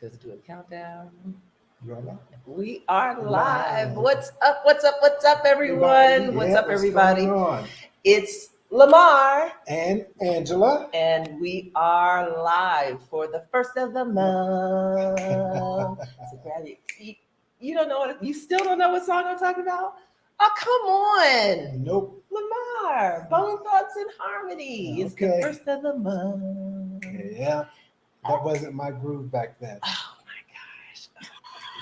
Let's do a countdown. You're live. We are live. Live. What's up? What's up? What's up, everyone? What's up, everybody? What's going on? It's Lamar And Angela. and we are live for the first of the month. So grab you don't know what you still don't know what song I'm talking about? Oh, come on. Nope. Lamar, Bone Thoughts and Harmony. It's the Okay. first of the month. Yeah, that wasn't my groove back then. Oh my gosh.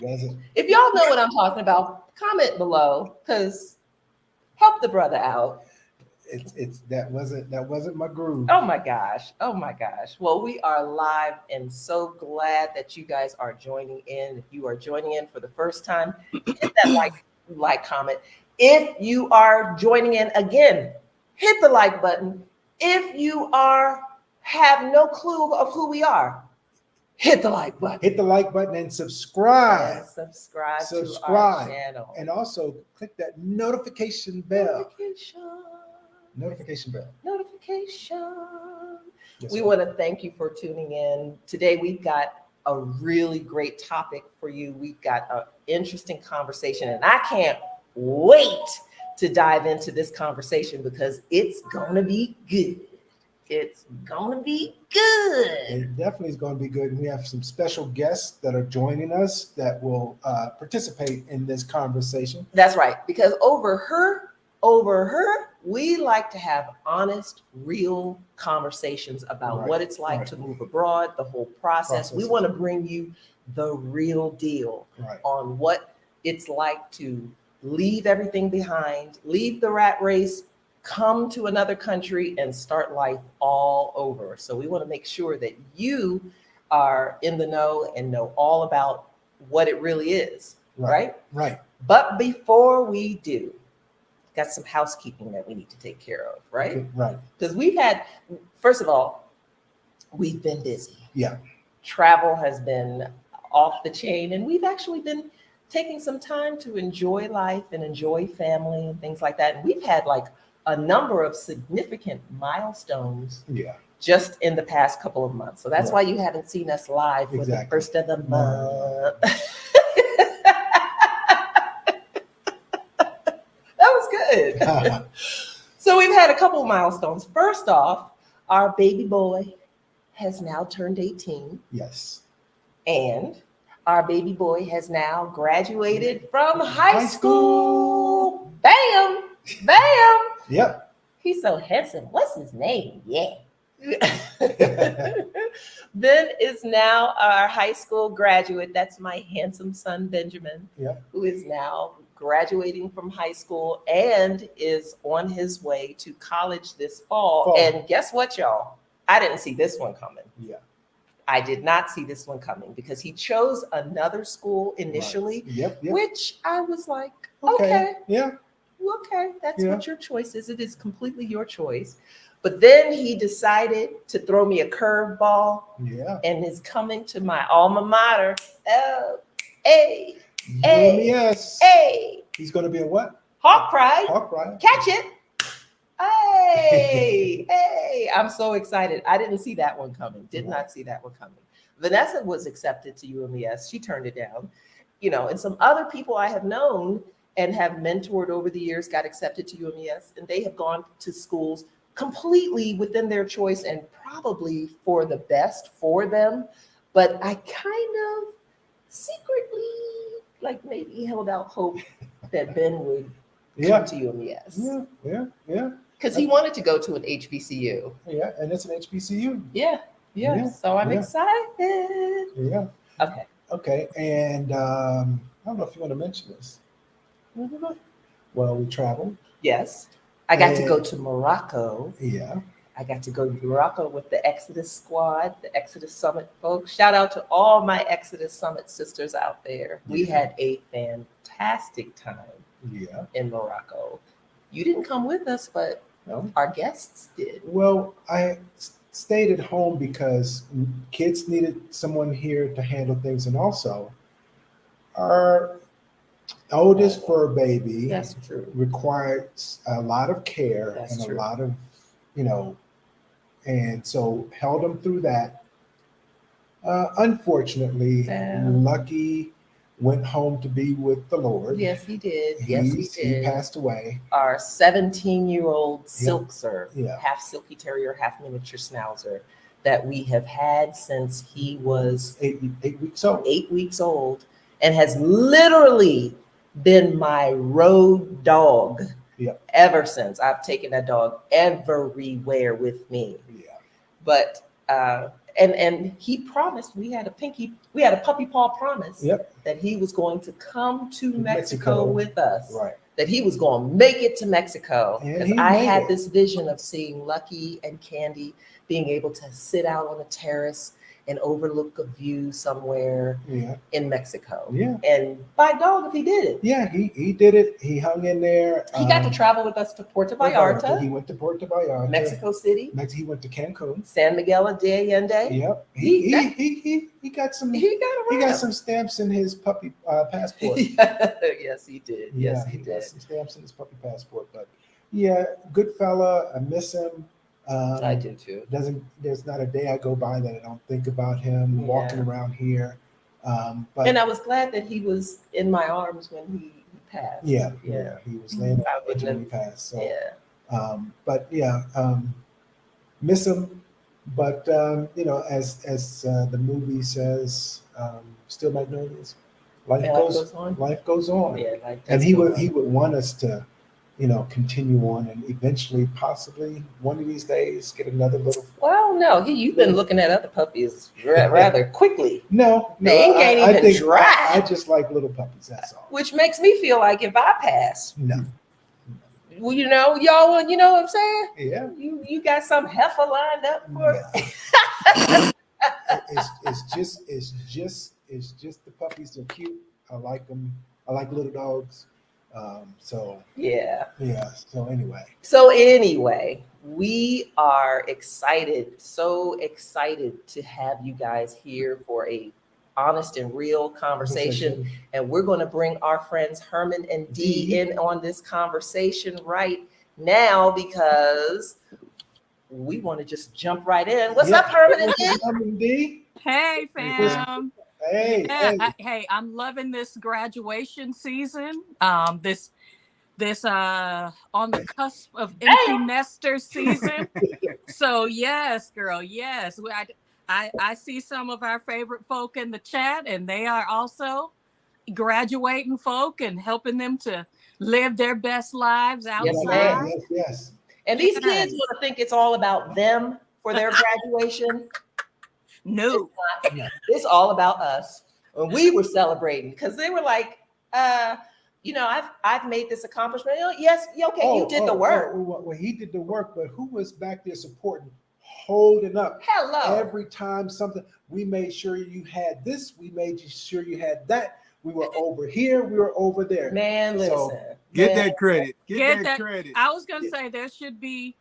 Was it? If y'all know what I'm talking about, comment below because help the brother out. That wasn't my groove. Oh my gosh. Oh my gosh. Well, we are live and so glad that you guys are joining in. If you are joining in for the first time, hit that like comment. If you are joining in again, hit the like button. If you have no clue of who we are, hit the like button. Hit the like button and subscribe. And subscribe to our channel. And also click that notification bell. Notification bell. Notification. Yes, We sir. want to thank you for tuning in. Today we've got a really great topic for you. We've got an interesting conversation, and I can't wait to dive into this conversation because it's gonna be good. It's gonna be good. It definitely is going to be good. We have some special guests that are joining us that will participate in this conversation. That's right. Because over her, we like to have honest, real conversations about what it's like to move abroad, the whole process. We want to bring you the real deal on what it's like to leave everything behind, leave the rat race, come to another country and start life all over. So we want to make sure that you are in the know and know all about what it really is, right? Right. But before we do, got some housekeeping that we need to take care of, right? Okay, right. Because first of all, we've been busy. Yeah. Travel has been off the chain, and we've actually been taking some time to enjoy life and enjoy family and things like that. And we've had like a number of significant milestones just in the past couple of months. So that's why you haven't seen us live for the first of the month. That was good. So we've had a couple of milestones. First off, our baby boy has now turned 18. Yes. And our baby boy has now graduated from high school. Bam! Bam! Yep. He's so handsome. What's his name? Yeah. Ben is now our high school graduate. That's my handsome son, Benjamin, who is now graduating from high school and is on his way to college this fall. And guess what, y'all? I didn't see this one coming. Yeah. I did not see this one coming because he chose another school initially, which I was like, okay. Yeah. Okay, that's what your choice is. It is completely your choice. But then he decided to throw me a curveball and is coming to my alma mater. Hey. He's going to be a what? Hawk Pride. Catch it. Hey. I'm so excited. I didn't see that one coming. Did not see that one coming. Vanessa was accepted to UMES. She turned it down. And some other people I have known and have mentored over the years got accepted to UMES, and they have gone to schools completely within their choice and probably for the best for them. But I kind of secretly maybe held out hope that Ben would come to UMES. Yeah. Because he wanted to go to an HBCU. Yeah, and it's an HBCU. Yeah. So I'm excited. Yeah. Okay. And I don't know if you want to mention this. Well, we traveled. Yes. I got to go to Morocco. Yeah. I got to go to Morocco with the Exodus Squad, the Exodus Summit folks. Shout out to all my Exodus Summit sisters out there. We had a fantastic time in Morocco. You didn't come with us, but our guests did. Well, I stayed at home because kids needed someone here to handle things. And also, our oldest fur baby requires a lot of care and a lot of, and so held him through that. Unfortunately, Yeah. Lucky went home to be with the Lord. Yes, he did. Yes, he did. He passed away. Our 17-year-old Silkser, Yeah. half Silky Terrier, half miniature Schnauzer, that we have had since he was 8 weeks old. 8 weeks old, and has literally been my road dog ever since. I've taken that dog everywhere with me. Yeah. But and he promised, we had a puppy paw promise that he was going to come to Mexico with us. Right. That he was going to make it to Mexico. Because I had it. this vision of seeing Lucky and Candy being able to sit out on a terrace and overlook a view somewhere in Mexico. Yeah. And by dog, if he did it. Yeah, he did it. He hung in there. He got to travel with us to Puerto Vallarta. He went to Puerto Vallarta. Mexico City. He went to Cancun. San Miguel de Allende. Yep. He got some stamps in his puppy passport. Yes, he did. Yes, he did. Got some stamps in his puppy passport. But yeah, good fella. I miss him. I do too. There's not a day I go by that I don't think about him walking around here. And I was glad that he was in my arms when he passed. Yeah. He was laying out when he passed. So, miss him. But as the movie says, still Magnolias. Life goes on. Yeah, and he would want us to, continue on and eventually, possibly one of these days, get another little. Well, no, you've been looking at other puppies rather quickly. No, they ain't even dry. I just like little puppies. That's all. Which makes me feel like if I pass, well, y'all, you know what I'm saying? Yeah. You got some heifer lined up for It's just the puppies. They're cute. I like them. I like little dogs. So anyway, we are so excited to have you guys here for a honest and real conversation. And we're going to bring our friends Herman and Dee in on this conversation right now because we want to just jump right in. What's up, Herman and Dee? Herman and Dee. Hey, fam. Hey, I'm loving this graduation season. This on the cusp of empty nester season. So yes, girl, yes. I see some of our favorite folk in the chat, and they are also graduating folk and helping them to live their best lives outside. Yes. And these kids want to think it's all about them for their graduation. No, it's all about us. When we were celebrating, because they were like, I've made this accomplishment. Yes, okay, you did the work. Well, he did the work, but who was back there supporting, holding up? Hello. Every time something, we made sure you had this. We made sure you had that. We were over here. We were over there. Man, listen. Get that credit. Get that credit. I was gonna say there should be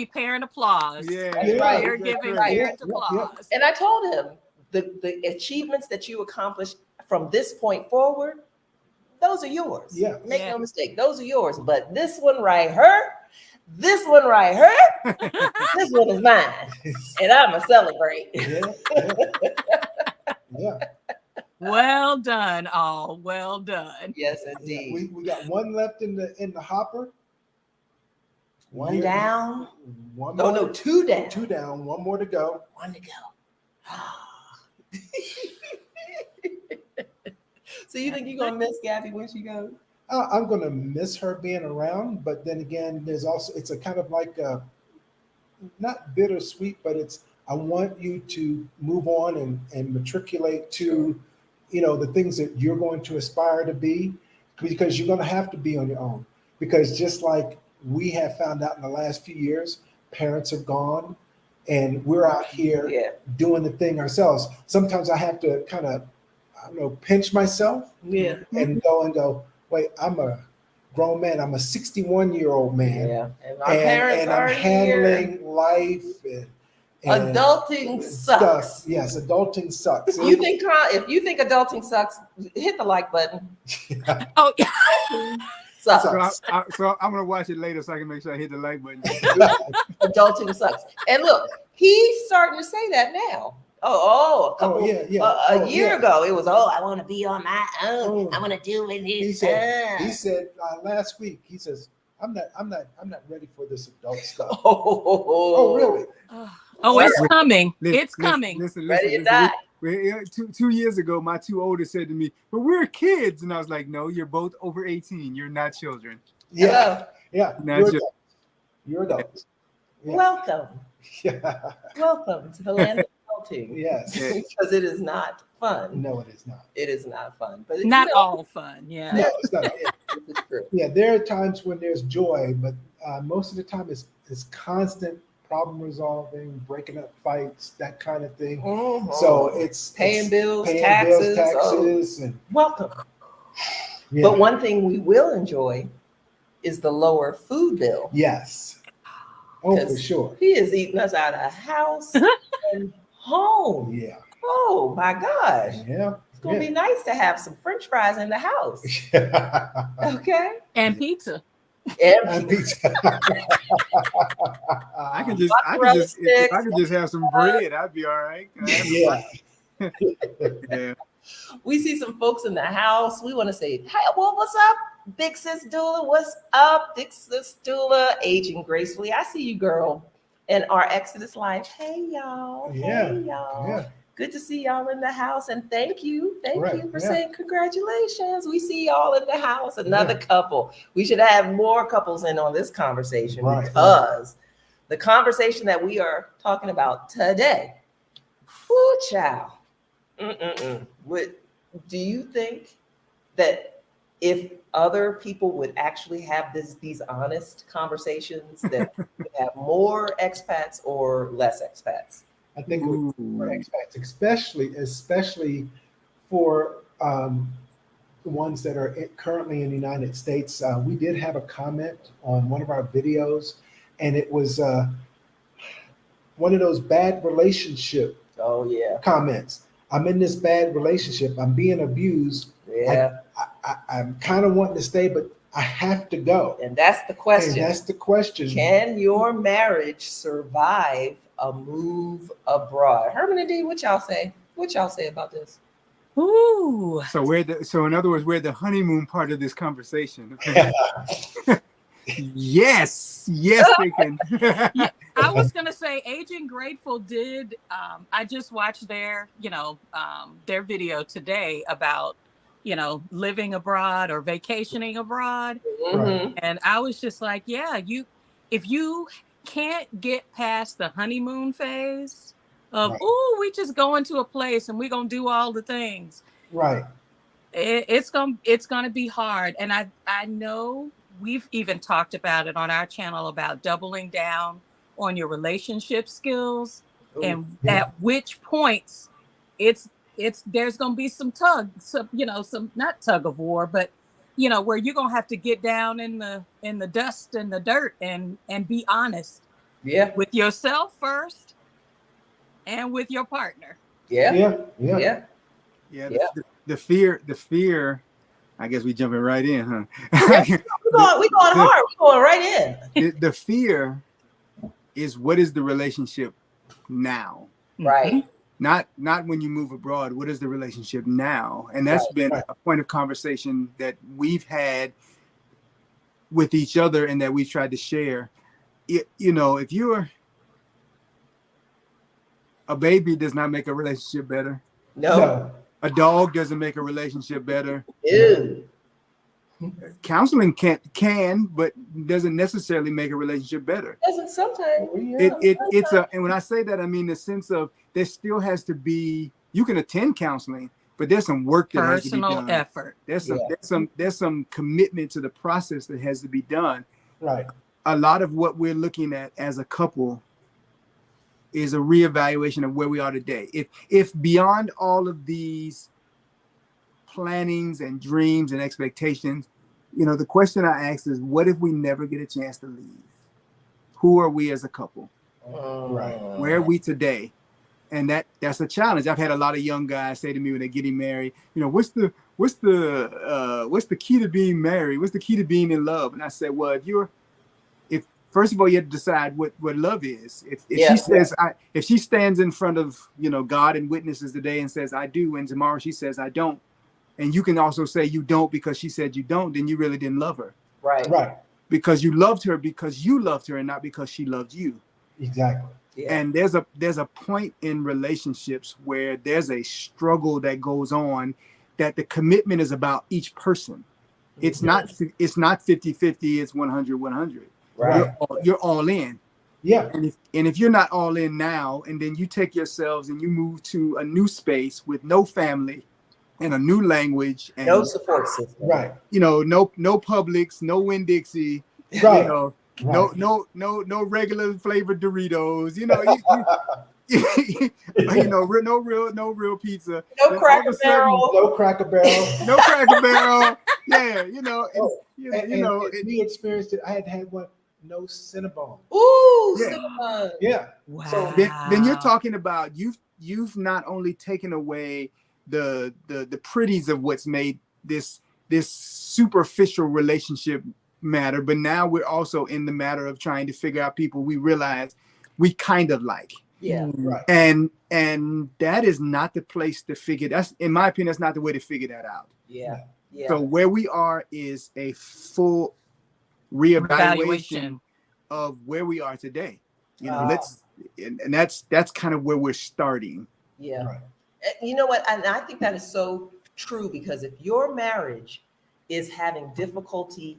parent applause. Yeah, right. You're giving parent applause. And I told him the achievements that you accomplished from this point forward, those are yours. Yeah. Make no mistake, those are yours. But this one right here, this one is mine. And I'm gonna celebrate. Yeah. Well done, all. Well done. Yes, indeed. Yeah, we got one left in the hopper. One down. One more. No, two down. Two down. One more to go. One to go. So you think you're gonna miss Gabby when she goes? I'm gonna miss her being around, but then again, it's a kind of like a, not bittersweet, but I want you to move on and matriculate to, the things that you're going to aspire to be, because you're going to have to be on your own. Because just like we have found out in the last few years, parents are gone and we're out here doing the thing ourselves. Sometimes I have to kind of, pinch myself and go, wait, I'm a grown man. I'm a 61-year-old man. Yeah. And our parents and are I'm handling here. life. And adulting sucks. Yes, adulting sucks. If you think adulting sucks, hit the like button. Oh, yeah. Sucks. So I'm gonna watch it later so I can make sure I hit the like button. Adulting sucks. And look, he's starting to say that now. a couple, a year ago, it was, I want to be on my own. I want to do it. He said last week, he says, I'm not ready for this adult stuff. Oh really? Oh, it's coming. It's coming. Listen. Ready to die. 2 years ago, my two oldest said to me, "But we're kids," and I was like, "No, you're both over 18. You're not children." Yeah. You're adults. Yeah. Welcome. Welcome to the land of adulting. Yes. Because it is not fun. No, it is not. It is not fun. But not all fun. Yeah. No, it's not. It's true. Yeah, there are times when there's joy, but most of the time it's constant problem resolving, breaking up fights, that kind of thing. Mm-hmm. So it's paying bills, taxes, and welcome. Yeah. But one thing we will enjoy is the lower food bill. Yes. Oh, for sure. He is eating us out of house and home. Yeah. Oh my gosh. Yeah. It's gonna be nice to have some French fries in the house. Okay. And pizza. And pizza. I could just have some bread, I'd be all right. Yeah. Yeah. We see some folks in the house. We want to say, "Hey, well, what's up, Big Sis Doula? What's up, Big Sis Doula? Aging gracefully. I see you, girl, in our Exodus life. Hey, y'all. Yeah. Hey, y'all. Yeah. Good to see y'all in the house, and thank you for saying congratulations. We see y'all in the house. Another couple. We should have more couples in on this conversation because the conversation that we are talking about today. Ooh, child. Do you think that if other people would actually have these honest conversations, that we have more expats or less expats? I think more expats, especially for the ones that are currently in the United States. We did have a comment on one of our videos, and it was one of those bad relationship comments. I'm in this bad relationship. I'm being abused. Yeah. I'm kind of wanting to stay, but I have to go. And that's the question. Can your marriage survive a move abroad? Herman and Dee, what y'all say? What y'all say about this? Ooh. So in other words, we're the honeymoon part of this conversation. Yes, they can. Yeah, I was gonna say Aging Grateful did. I just watched their video today about living abroad or vacationing abroad, and I was just like, if you can't get past the honeymoon phase of we just going to a place and we're gonna do all the things, it's gonna be hard. And I know we've even talked about it on our channel about doubling down on your relationship skills. And at which points there's gonna be some not tug of war, but where you're gonna have to get down in the dust and the dirt and be honest with yourself first and with your partner. The fear, I guess we jumping right in, huh? we going hard. We going right in. The fear is, what is the relationship now? Right. Not when you move abroad. What is the relationship now? And that's been a point of conversation that we've had with each other and that we've tried to share. If you're a baby, does not make a relationship better. No. A dog doesn't make a relationship better. Ew. Counseling can, but doesn't necessarily make a relationship better. Doesn't sometimes. And when I say that, I mean the sense of there still has to be. You can attend counseling, but there's some work that has to be done. Personal effort. There's some commitment to the process that has to be done. Right. A lot of what we're looking at as a couple is a reevaluation of where we are today. If beyond all of these plannings and dreams and expectations, the question I asked is, what if we never get a chance to leave? Who are we as a couple? Where are we today? And that's a challenge. I've had a lot of young guys say to me when they're getting married, what's the key to being married? What's the key to being in love? And I said, well, if first of all, you have to decide what love is. If Yeah. she says, if she stands in front of, God and witnesses today and says, I do, and tomorrow she says, I don't, and you can also say you don't because she said you don't, then you really didn't love her. Right. Right. Because you loved her and not because she loved you. Exactly. Yeah. And there's a point in relationships where there's a struggle that goes on, that the commitment is about each person. It's not 50-50, it's 100-100. Right. You're all in. Yeah. And if you're not all in now, and then you take yourselves and you move to a new space with no family and a new language and No support system. Right. no Publix, no Winn-Dixie, Right. no regular flavored Doritos, no real pizza, No Cracker Barrel. No Cracker Barrel. no Cracker Barrel. Yeah, we experienced it. I had one, no Cinnabon. Ooh, Yeah. cinnamon. Yeah. Wow. So then you're talking about you've not only taken away the pretties of what's made this superficial relationship matter, but now we're also in the matter of trying to figure out people we realize we kind of like. Yeah. Right. And that is not the place to figure. That's, in my opinion, that's not the way to figure that out. Yeah. Yeah. So where we are is a full reevaluation of where we are today. And that's kind of where we're starting. Yeah. Right. You know what? And I think that is so true, because if your marriage is having difficulty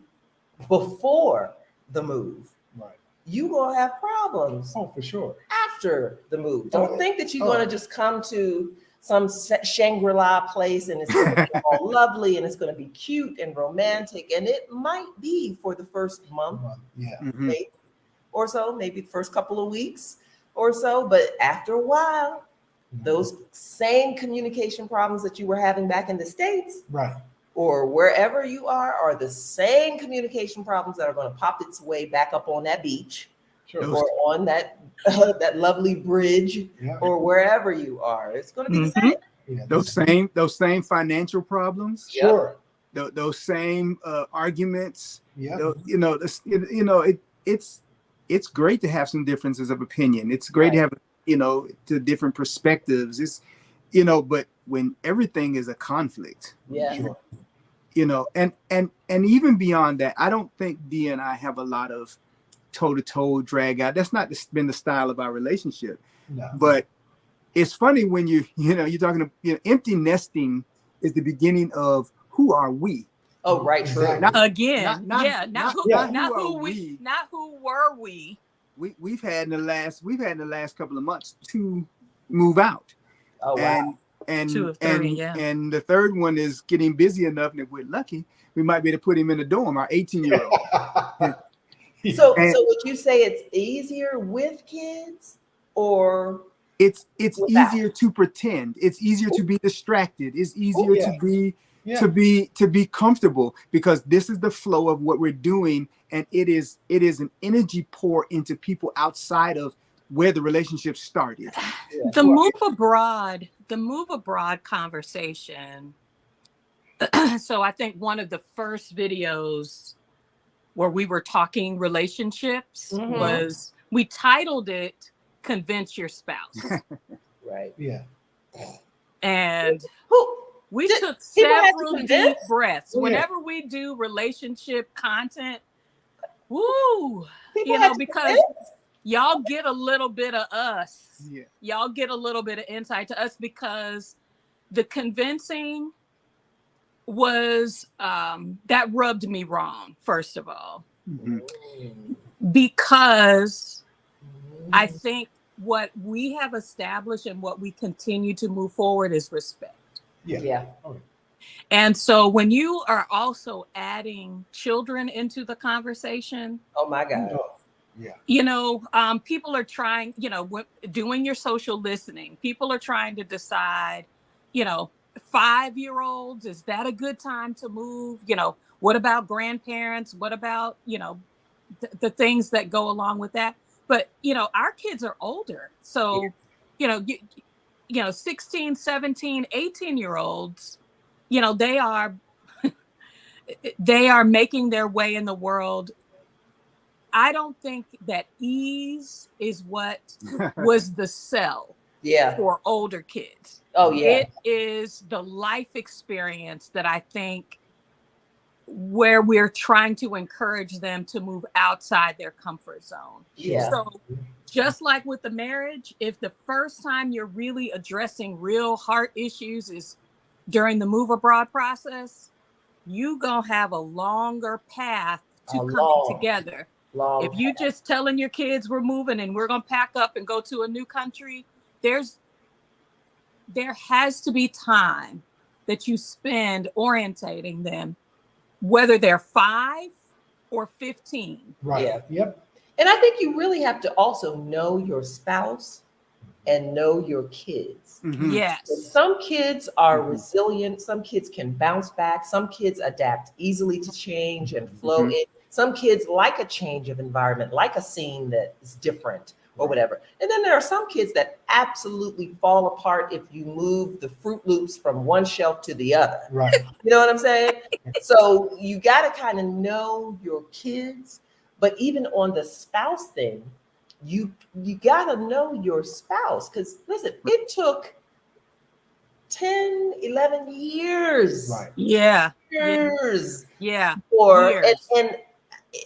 before the move, Right. you will have problems Oh, for sure. after the move. Don't think that you're going to just come to some Shangri-La place and it's going to be all lovely and it's going to be cute and romantic. And it might be for the first month, Yeah. Mm-hmm. maybe, or so, maybe the first couple of weeks or so. But after a while, those same communication problems that you were having back in the States, Right. or wherever you are the same communication problems that are going to pop its way back up on that beach, Sure. or on that that lovely bridge, Yeah. or wherever you are. It's going to be the same. Yeah. Those same financial problems, Sure. those same arguments. Yeah. It's great to have some differences of opinion. It's great to have to different perspectives. It's but when everything is a conflict, Yeah. Sure. and even beyond that, I don't think Dee and I have a lot of toe-to-toe drag out. That's not been the style of our relationship. No. But it's funny when you're talking to empty nesting is the beginning of who are we? Oh, right. True. Exactly. Not who were we. We've had in the last couple of months 2 move out. Oh, wow. And 2 of 3, and the third one is getting busy enough, and if we're lucky, we might be able to put him in a dorm, our 18-year-old. So would you say it's easier with kids, or It's without? easier to pretend. It's easier to be distracted. It's easier Yeah. to be comfortable, because this is the flow of what we're doing, and it is an energy pour into people outside of where the relationship started. Yeah. The move abroad conversation. So I think one of the first videos where we were talking relationships was, we titled it "Convince Your Spouse." Right. Yeah. And we took people had to several convince? deep breaths. Oh, yeah. Whenever we do relationship content, woo, People had to because convince? y'all get a little bit of us. Yeah. Y'all get a little bit of insight to us, because the convincing was that rubbed me wrong, first of all, Mhm. because I think what we have established and what we continue to move forward is respect. Yeah. Yeah. And so when you are also adding children into the conversation, Oh my God. Oh, yeah. people are trying, doing your social listening, people are trying to decide, 5-year-olds, is that a good time to move? What about grandparents? What about, the things that go along with that? But, our kids are older. So, 16, 17, 18-year-olds, they are making their way in the world. I don't think that ease is what was the sell for older kids. Oh, yeah. It is the life experience that I think where we're trying to encourage them to move outside their comfort zone. Yeah. So just like with the marriage, if the first time you're really addressing real heart issues is during the move abroad process, you gonna have a longer path to coming together. If you just telling your kids we're moving and we're gonna pack up and go to a new country, there has to be time that you spend orientating them, whether they're 5 or 15. Right. Yeah. Yep. And I think you really have to also know your spouse and know your kids. Mhm. Yes. Some kids are resilient. Some kids can bounce back. Some kids adapt easily to change and flow in. Some kids like a change of environment, like a scene that is different or whatever. And then there are some kids that absolutely fall apart if you move the Fruit Loops from one shelf to the other. Right. You know what I'm saying? So you got to kind of know your kids. But even on the spouse thing, you got to know your spouse. Because listen, it took 10, 11 years. Right. Yeah. Years. Yeah. Or, Years. and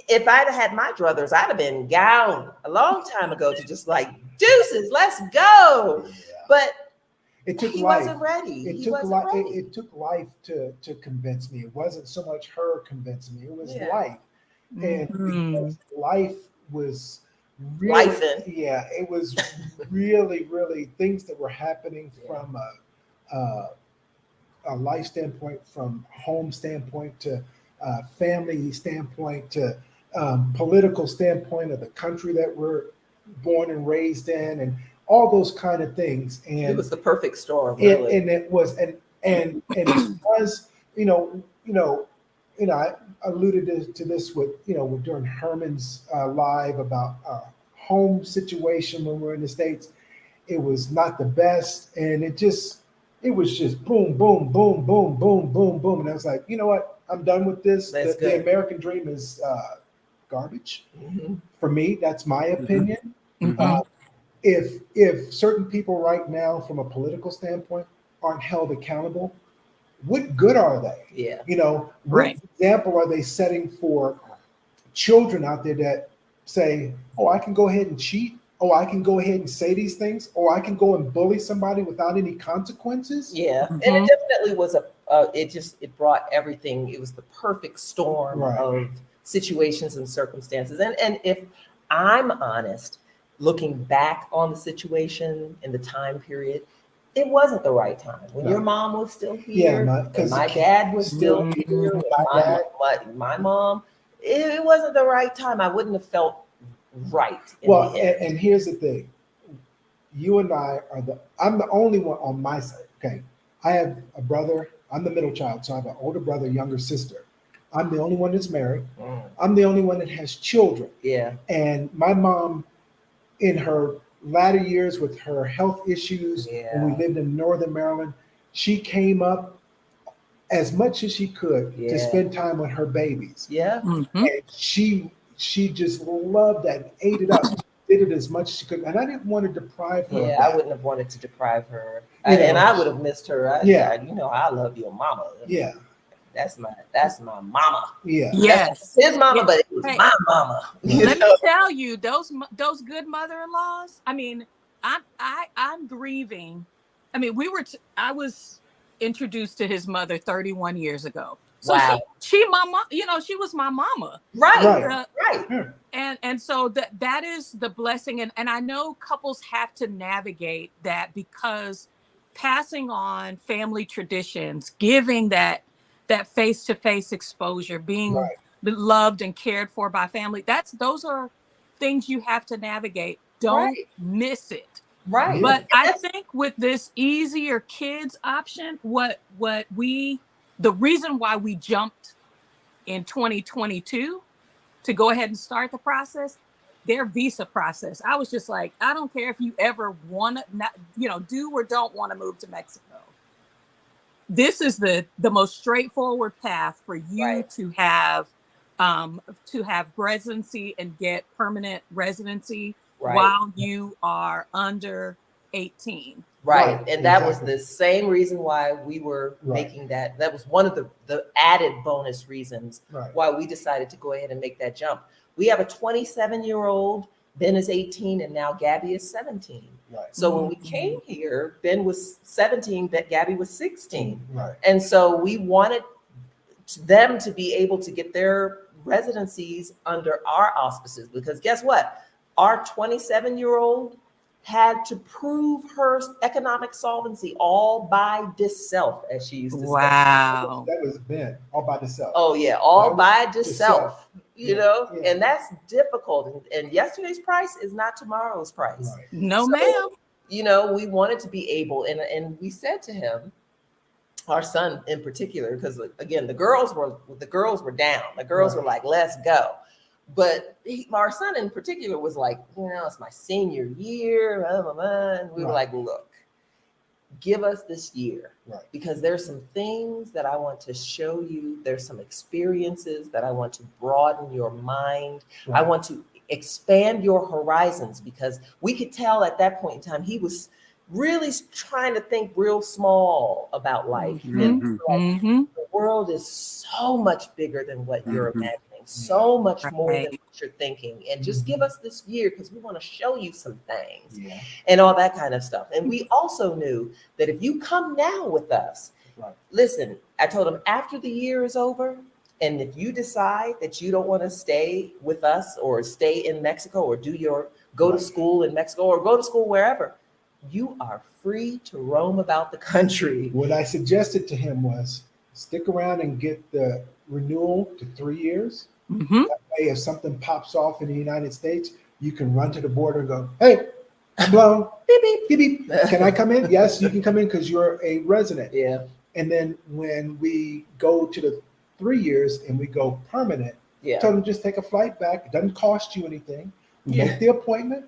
if I'd have had my druthers, I'd have been gowned a long time ago to just like, deuces, let's go. Yeah. But It took he life. wasn't ready. It He took wasn't life. ready. It took life to convince me. It wasn't so much her convincing me. It was Yeah. life, and because life was really, Lifing. yeah, it was really things that were happening from a life standpoint, from home standpoint to family standpoint to political standpoint of the country that we're born and raised in, and all those kind of things. And It was the perfect storm, really. and it was, and it was, I alluded to this with, with during Herman's live about home situation when we're in the States. It was not the best, and it was just boom, boom, boom, boom, boom, boom, boom, and I was like, you know what? I'm done with this. The American dream is garbage. Mm-hmm. For me, that's my opinion. Mhm. If certain people right now, from a political standpoint, aren't held accountable, what good are they? Yeah. What Right. example are they setting for children out there that say, "Oh, I can go ahead and cheat. Oh, I can go ahead and say these things. Oh, I can go and bully somebody without any consequences." Yeah. Mhm. And it definitely was it brought everything. It was the perfect storm of situations and circumstances. And if I'm honest, looking back on the situation in the time period, it wasn't the right time. When your mom was still here, and my dad was still here, my mom, it wasn't the right time. I wouldn't have felt right. Well, and here's the thing. You and I I'm the only one on my side. Okay. I have a brother. I'm the middle child. So I have an older brother, younger sister. I'm the only one that's married. I'm the only one that has children. Yeah. And my mom, in her latter years with her health issues, when we lived in Northern Maryland, she came up as much as she could to spend time with her babies. Yeah. Mhm. And she just loved that and ate it up, did it as much as she could. And I didn't want to deprive her of that. I wouldn't have wanted to deprive her. And I would have missed her. I love your mama. Yeah. That's my mama. Yeah. Yes. His mama, but it was my mama. Let me tell you, those good mother-in-laws. I mean, I'm grieving. I mean, I was introduced to his mother 31 years ago. So she was my mama. Right. And so that is the blessing. And I know couples have to navigate that, because passing on family traditions, giving that face-to-face exposure, being loved and cared for by family, those are things you have to navigate. Don't miss it. Right. But I think with this easier kids option, the reason why we jumped in 2022 to go ahead and start the process, their visa process, I was just like, I don't care if you ever want to, do or don't want to move to Mexico. This is the most straightforward path for you to have to have residency and get permanent residency Right. while you are under 18. Right. Right, And that was exactly. the same reason why we were Right. making that. That was one of the added bonus reasons Right. why we decided to go ahead and make that jump. We have a 27-year-old, Ben is 18, and now Gabby is 17. Right. So when we came here, Ben was 17, but Gabby was 16. Right. And so we wanted them to be able to get their residencies under our auspices, because guess what? Our 27-year-old had to prove her economic solvency all by herself, as she used to say. Wow. That was Ben, all by herself. Oh yeah, all by herself, herself. you Yeah, know, yeah. and that's difficult. And yesterday's price is not tomorrow's price. Right. No, So, ma'am. You know, we wanted to be able, and we said to him, our son in particular, because again, the girls were down. The girls were like, let's go. But our son in particular was like, you know, it's my senior year. Blah, blah, blah. And we were like, look, give us this year, because there's some things that I want to show you. There's some experiences that I want to broaden your mind. I want to expand your horizons, because we could tell at that point in time, he was really trying to think real small about life. And like, the world is so much bigger than what you're imagining, so much more than what you're thinking. And just give us this year, because we want to show you some things and all that kind of stuff. And we also knew that if you come now with us, listen, I told him, after the year is over, and if you decide that you don't want to stay with us or stay in Mexico or go to school in Mexico or go to school wherever, you are free to roam about the country. What I suggested to him was stick around and get the renewal to 3 years. That way, if something pops off in the United States, you can run to the border and go, hey, I'm blown. Beep, beep, beep, beep. Can I come in? Yes, you can come in because you're a resident. Yeah. And then when we go to the 3 years and we go permanent, tell them just take a flight back. It doesn't cost you anything. We make the appointment.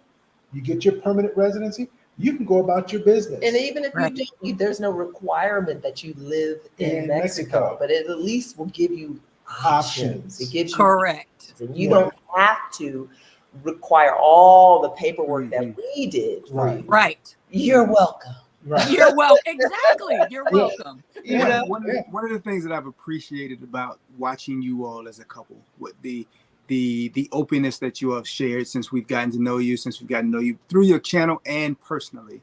You get your permanent residency. You can go about your business. And even if you don't, there's no requirement that you live in Mexico, but it at least will give you options. It gives you correct. And you don't have to require all the paperwork that we did for you. Right. You're welcome. Right. You're welcome. Exactly. You're welcome. You know? One of the things that I've appreciated about watching you all as a couple, with the openness that you have shared since we've gotten to know you through your channel and personally,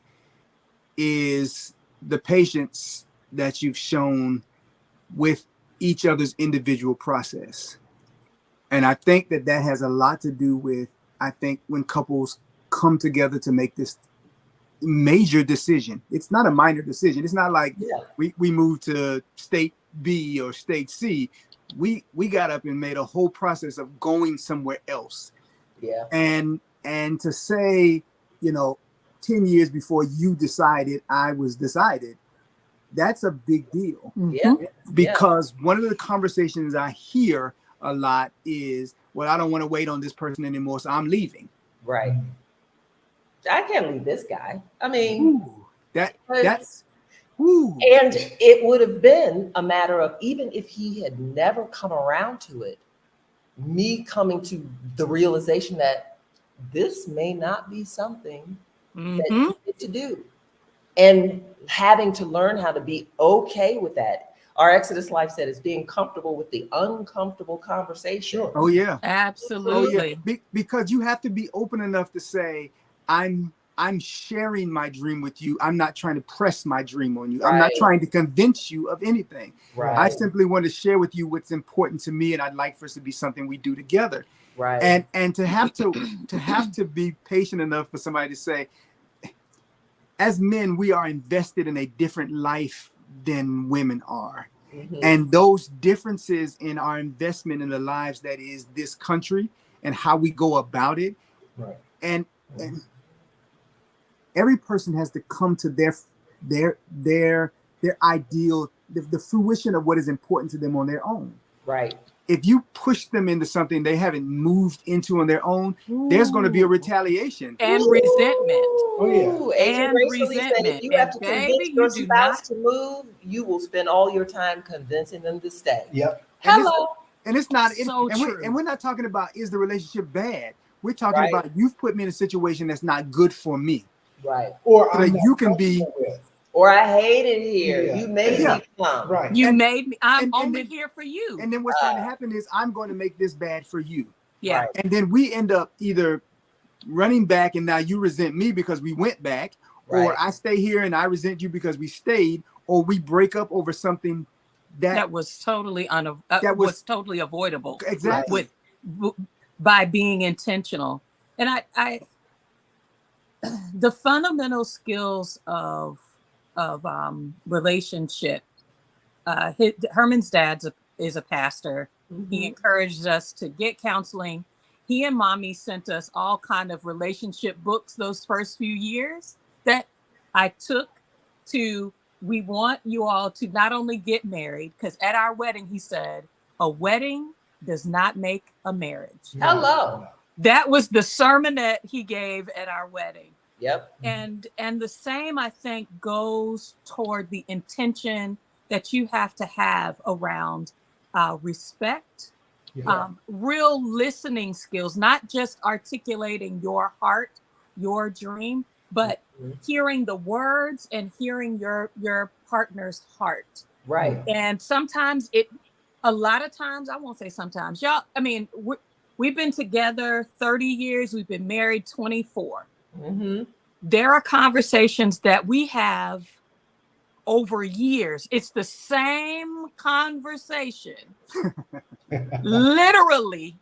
is the patience that you've shown with each other's individual process. And I think that has a lot to do with, I think, when couples come together to make this major decision. It's not a minor decision. It's not like we moved to state B or state C. We got up and made a whole process of going somewhere else. Yeah. And to say, 10 years before you decided, I was decided, that's a big deal. Yeah. Because one of the conversations I hear a lot is, well, I don't want to wait on this person anymore, so I'm leaving. Right. I can't leave this guy. I mean, that's and it would have been a matter of, even if he had never come around to it, me coming to the realization that this may not be something that you get to do, and having to learn how to be okay with that. Our Exodus life said it's being comfortable with the uncomfortable conversation. Oh yeah, absolutely. Oh, yeah. Because you have to be open enough to say, I'm sharing my dream with you. I'm not trying to press my dream on you. I'm not trying to convince you of anything. I simply want to share with you what's important to me, and I'd like for us to be something we do together. And to have to be patient enough for somebody to say, as men, we are invested in a different life than women are. And those differences in our investment in the lives that is this country and how we go about it. And every person has to come to their ideal, the fruition of what is important to them on their own. If you push them into something they haven't moved into on their own, there's going to be a retaliation and resentment. Oh yeah, and resentment. If you have to convince your spouse to move, you will spend all your time convincing them to stay. Yep. Hello. And it's not, So true. we're not talking about is the relationship bad. We're talking about you've put me in a situation that's not good for me. Right. Or so that you can be, or I hate it here. Yeah. You made me come. Right. You made me. I'm and only then, here for you. And then what's going to happen is I'm going to make this bad for you. Yeah. Right. And then we end up either running back and now you resent me because we went back, or I stay here and I resent you because we stayed, or we break up over something that was totally was totally avoidable. Exactly. By being intentional. And I the fundamental skills of relationship. Herman's dad is a pastor. Mm-hmm. He encouraged us to get counseling. He and mommy sent us all kind of relationship books those first few years that I took to. We want you all to not only get married, because at our wedding, he said, a wedding does not make a marriage. Hello. That was the sermon that he gave at our wedding. Yep. And the same, I think, goes toward the intention that you have to have around respect, real listening skills, not just articulating your heart, your dream, but hearing the words and hearing your partner's heart. Right. And sometimes a lot of times, I won't say sometimes, y'all, I mean, we've been together 30 years. We've been married 24. Mm-hmm. There are conversations that we have over years. It's the same conversation, literally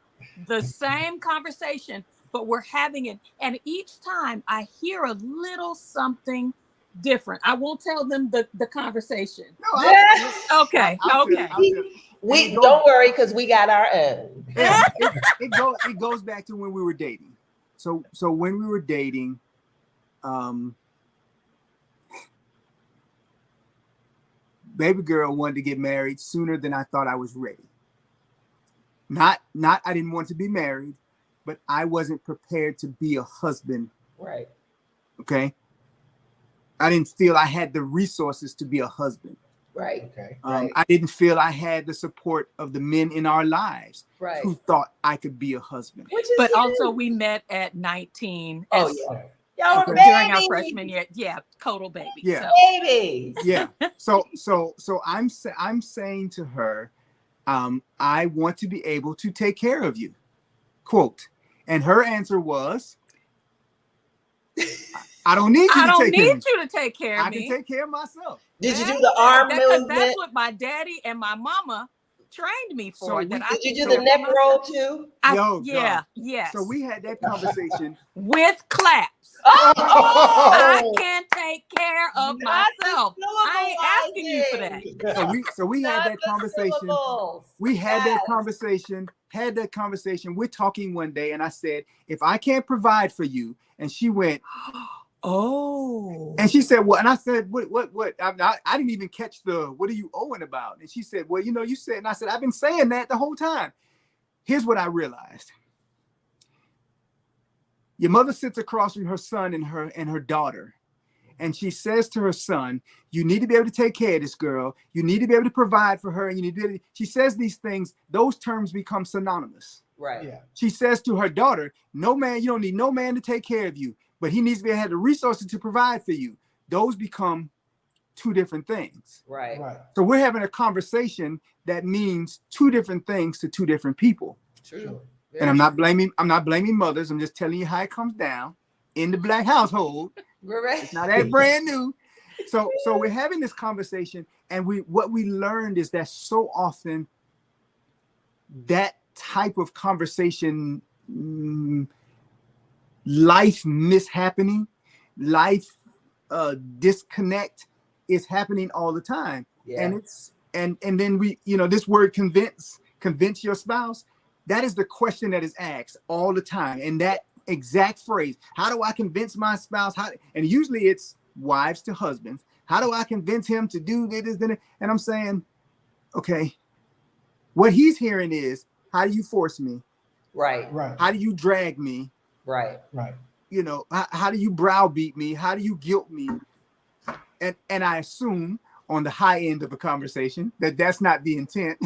the same conversation, but we're having it. And each time I hear a little something different. I won't tell them the conversation. No, okay. We don't worry, because we got our own. Yeah, it goes back to when we were dating. So when we were dating, baby girl wanted to get married sooner than I thought I was ready. Not I didn't want to be married, but I wasn't prepared to be a husband. Right. Okay. I didn't feel I had the resources to be a husband. Right. Okay. I didn't feel I had the support of the men in our lives who thought I could be a husband. But also we met at 19. Oh, Y'all were during our freshman year. Yeah, total baby. Yeah. So. Babies. Yeah. So I'm saying to her, I want to be able to take care of you. Quote. And her answer was, I don't need you to take care of me. I can take care of myself. Did you do the arm movement? That's what my daddy and my mama trained me for. Did you do the neck roll too? Yes. So we had that conversation with claps. Oh! I can take care of myself. I ain't asking you for that. So we had that conversation. We had that conversation. We're talking one day, and I said, if I can't provide for you, and she went, oh. And she said, well, and I said, what? I didn't even catch what are you owing about? And she said, well, you said, and I said, I've been saying that the whole time. Here's what I realized. Your mother sits across from her son and her daughter. And she says to her son, you need to be able to take care of this girl. You need to be able to provide for her. And you need to be able to, she says these things, those terms become synonymous. Right. Yeah. She says to her daughter, no man, you don't need no man to take care of you, but he needs to be able to have the resources to provide for you. Those become two different things. Right. So we're having a conversation that means two different things to two different people. True. And I'm not blaming mothers. I'm just telling you how it comes down in the Black household. Right. It's not that brand new. So we're having this conversation, and what we learned is that so often that type of conversation, life mishappening, life disconnect is happening all the time. Yeah. And it's and then we, this word convince your spouse, that is the question that is asked all the time. And that exact phrase, how do I convince my spouse? And usually it's wives to husbands. How do I convince him to do this? And I'm saying, okay, what he's hearing is, how do you force me? Right. How do you drag me? Right. How do you browbeat me? How do you guilt me? And I assume on the high end of a conversation that's not the intent.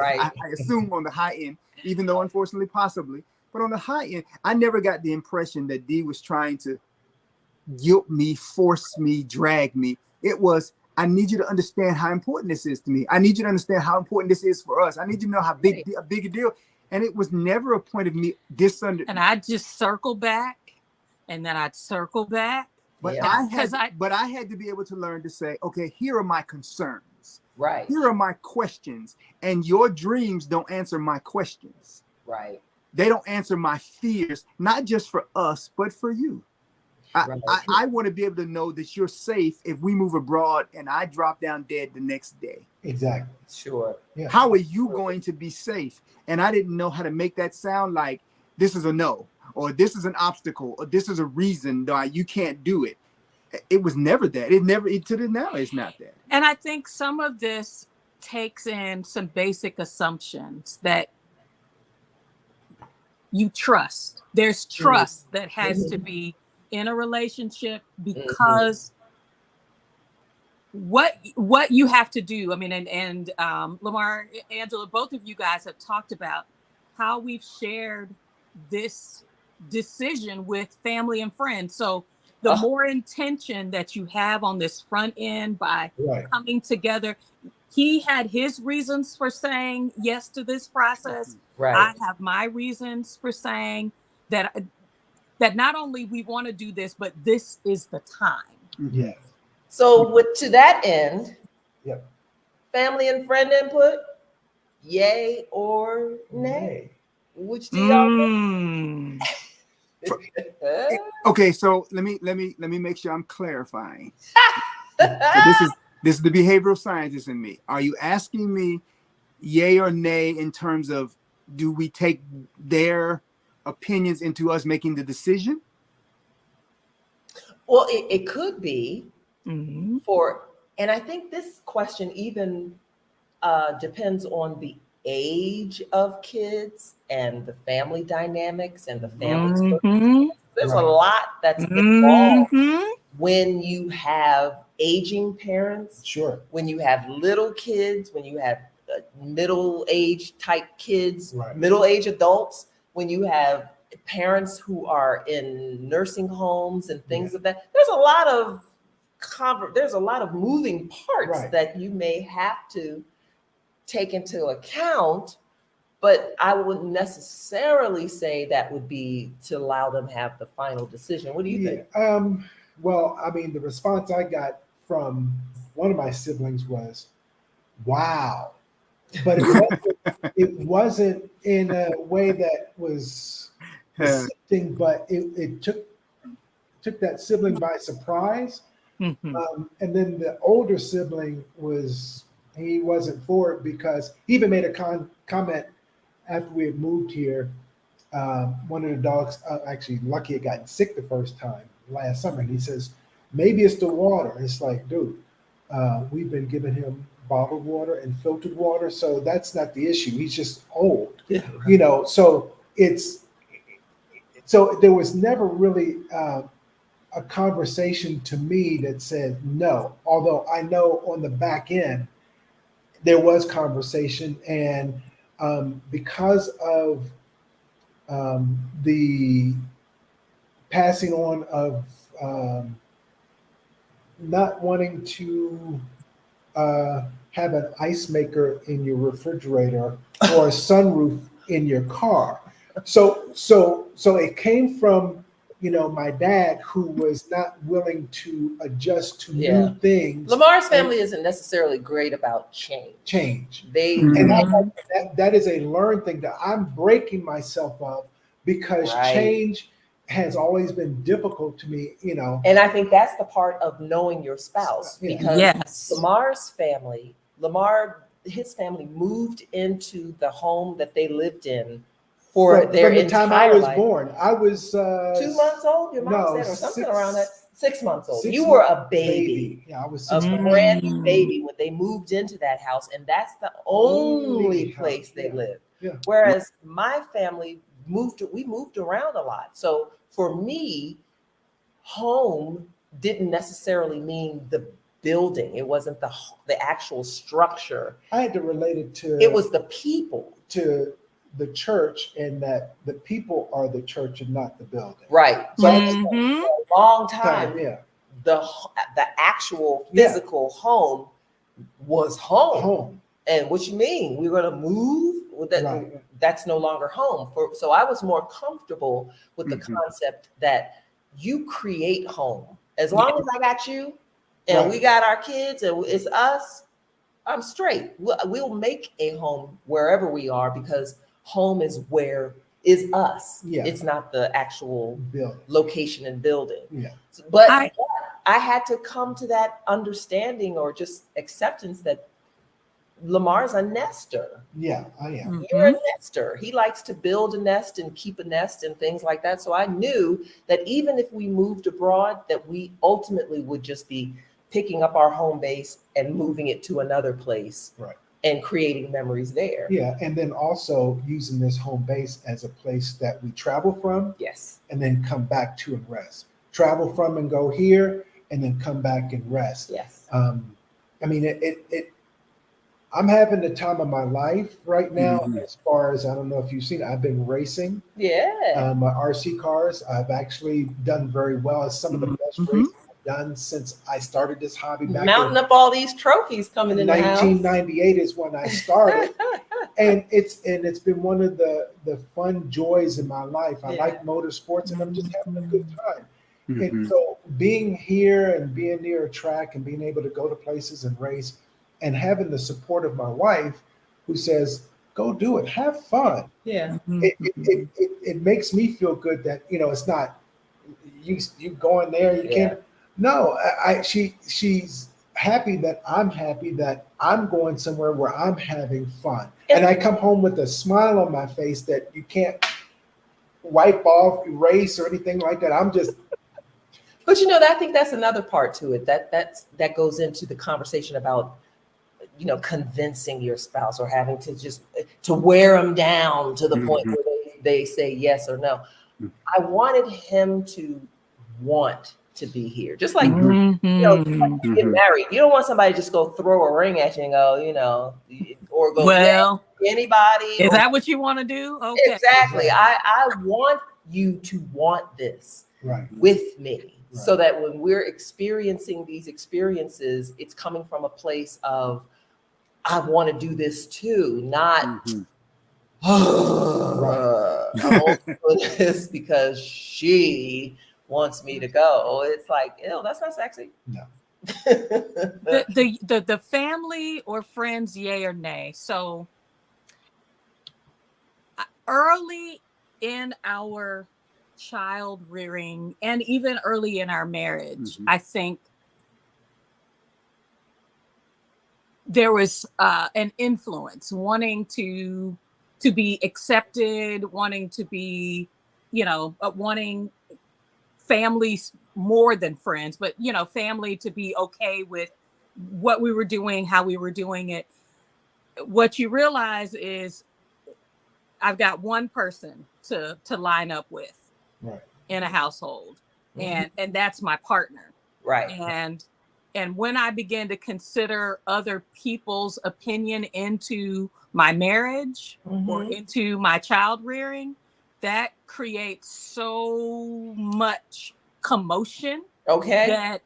Right. I assume on the high end, even though unfortunately possibly, but on the high end, I never got the impression that Dee was trying to guilt me, force me, drag me. It was, I need you to understand how important this is to me. I need you to understand how important this is for us. I need you to know how big a deal. And it was never a point of me And I'd just circle back, and then I'd circle back. But I had to be able to learn to say, okay, here are my concerns. Right. Here are my questions. And your dreams don't answer my questions. Right. They don't answer my fears, not just for us, but for you. I want to be able to know that you're safe if we move abroad and I drop down dead the next day. Exactly. Sure. Yeah. How are you going to be safe? And I didn't know how to make that sound like this is a no, or this is an obstacle, or this is a reason why you can't do it. It was never that. To the now, it's not that. And I think some of this takes in some basic assumptions that you trust. There's trust that has to be in a relationship, because what you have to do, I mean, and Lamar, Angela, both of you guys have talked about how we've shared this decision with family and friends. So the more intention that you have on this front end by coming together, he had his reasons for saying yes to this process. Right. I have my reasons for saying that not only we want to do this, but this is the time. Yeah. So to that end, family and friend input, yay or nay? Which do y'all think? Okay, so let me make sure I'm clarifying. So this is the behavioral scientist in me. Are you asking me yay or nay in terms of, do we take their opinions into us making the decision? Well, it could be and I think this question even depends on the age of kids and the family dynamics and the family. There's a lot that's involved when you have aging parents. Sure. When you have little kids, when you have middle-aged type kids, middle-aged adults, when you have parents who are in nursing homes and things of that. There's a lot of moving parts that you may have to take into account, but I wouldn't necessarily say that would be to allow them to have the final decision. What do you think? Well, I mean, the response I got from one of my siblings was, wow. But it wasn't in a way that was accepting, but it took that sibling by surprise. And then the older sibling he wasn't for it, because he even made a comment after we had moved here. One of the dogs, actually Lucky, had gotten sick the first time last summer, and he says, maybe it's the water. It's like, dude, we've been giving him bottled water and filtered water, so that's not the issue. He's just old, you know. So there was never really a conversation to me that said no. Although I know on the back end there was conversation, and because of the passing on of not wanting to have an ice maker in your refrigerator or a sunroof in your car. So it came from, my dad, who was not willing to adjust to new things. Lamar's family isn't necessarily great about change. And that is a learned thing that I'm breaking myself of, because change has always been difficult to me, And I think that's the part of knowing your spouse, because his family moved into the home that they lived in for their from the entire time I was life. born. I was 2 months old, your mom said, or something around that. 6 months old. You were a baby. Yeah, I was a 6 months. brand new baby when they moved into that house, and that's the only place they lived. Yeah. Whereas my family we moved around a lot. So for me, home didn't necessarily mean the building. It wasn't the actual structure. I had to relate it to It was the people. To the church, and that the people are the church and not the building. Right. So Mhm. for a long time, Yeah. the actual physical home was home. And what you mean? We're going to move? That's no longer home. So I was more comfortable with the concept that you create home. As long as I got you and we got our kids and it's us, I'm straight. We'll make a home wherever we are, because home is us. Yeah. It's not the actual building. location and building. Yeah. But I had to come to that understanding or just acceptance that Lamar's a nester. Yeah, I am. You're a nester. He likes to build a nest and keep a nest and things like that. So I knew that even if we moved abroad, that we ultimately would just be picking up our home base and moving it to another place. Right. And creating memories there. Yeah, and then also using this home base as a place that we travel from. Yes. And then come back to and rest. Travel from and go here, and then come back and rest. Yes. I mean, I'm having the time of my life right now. As far as, I don't know if you've seen, I've been racing. Yeah. My RC cars. I've actually done very well. It's some of the best races I've done since I started this hobby. Back mounting up all these trophies coming in. 1998 is when I started, and it's been one of the fun joys in my life. I like motorsports, and I'm just having a good time. And so being here and being near a track and being able to go to places and race, and having the support of my wife, who says, "Go do it, have fun." Yeah. It makes me feel good that, it's not you going there. You can't. No, she's happy that I'm going somewhere where I'm having fun, and I come home with a smile on my face that you can't wipe off, erase, or anything like that. I'm just. But I think that's another part to it. That goes into the conversation about, convincing your spouse or having to wear them down to the point where they say yes or no. I wanted him to want to be here. Just like, like you get married. You don't want somebody to just go throw a ring at you and go, or go anybody. Is that what you want to do? Okay. Exactly. I want you to want this with me. So that when we're experiencing these experiences, it's coming from a place of, I want to do this too, not I won't do this because she wants me to go. It's like, ew, that's not sexy. No. the family or friends, yay or nay. So early in our child rearing and even early in our marriage, I think there was an influence, wanting to be accepted, wanting to be, wanting families more than friends, but family to be okay with what we were doing, how we were doing it. What you realize is I've got one person to line up with in a household, and that's my partner. Right. And when I began to consider other people's opinion into my marriage or into my child rearing, that creates so much commotion. Okay. That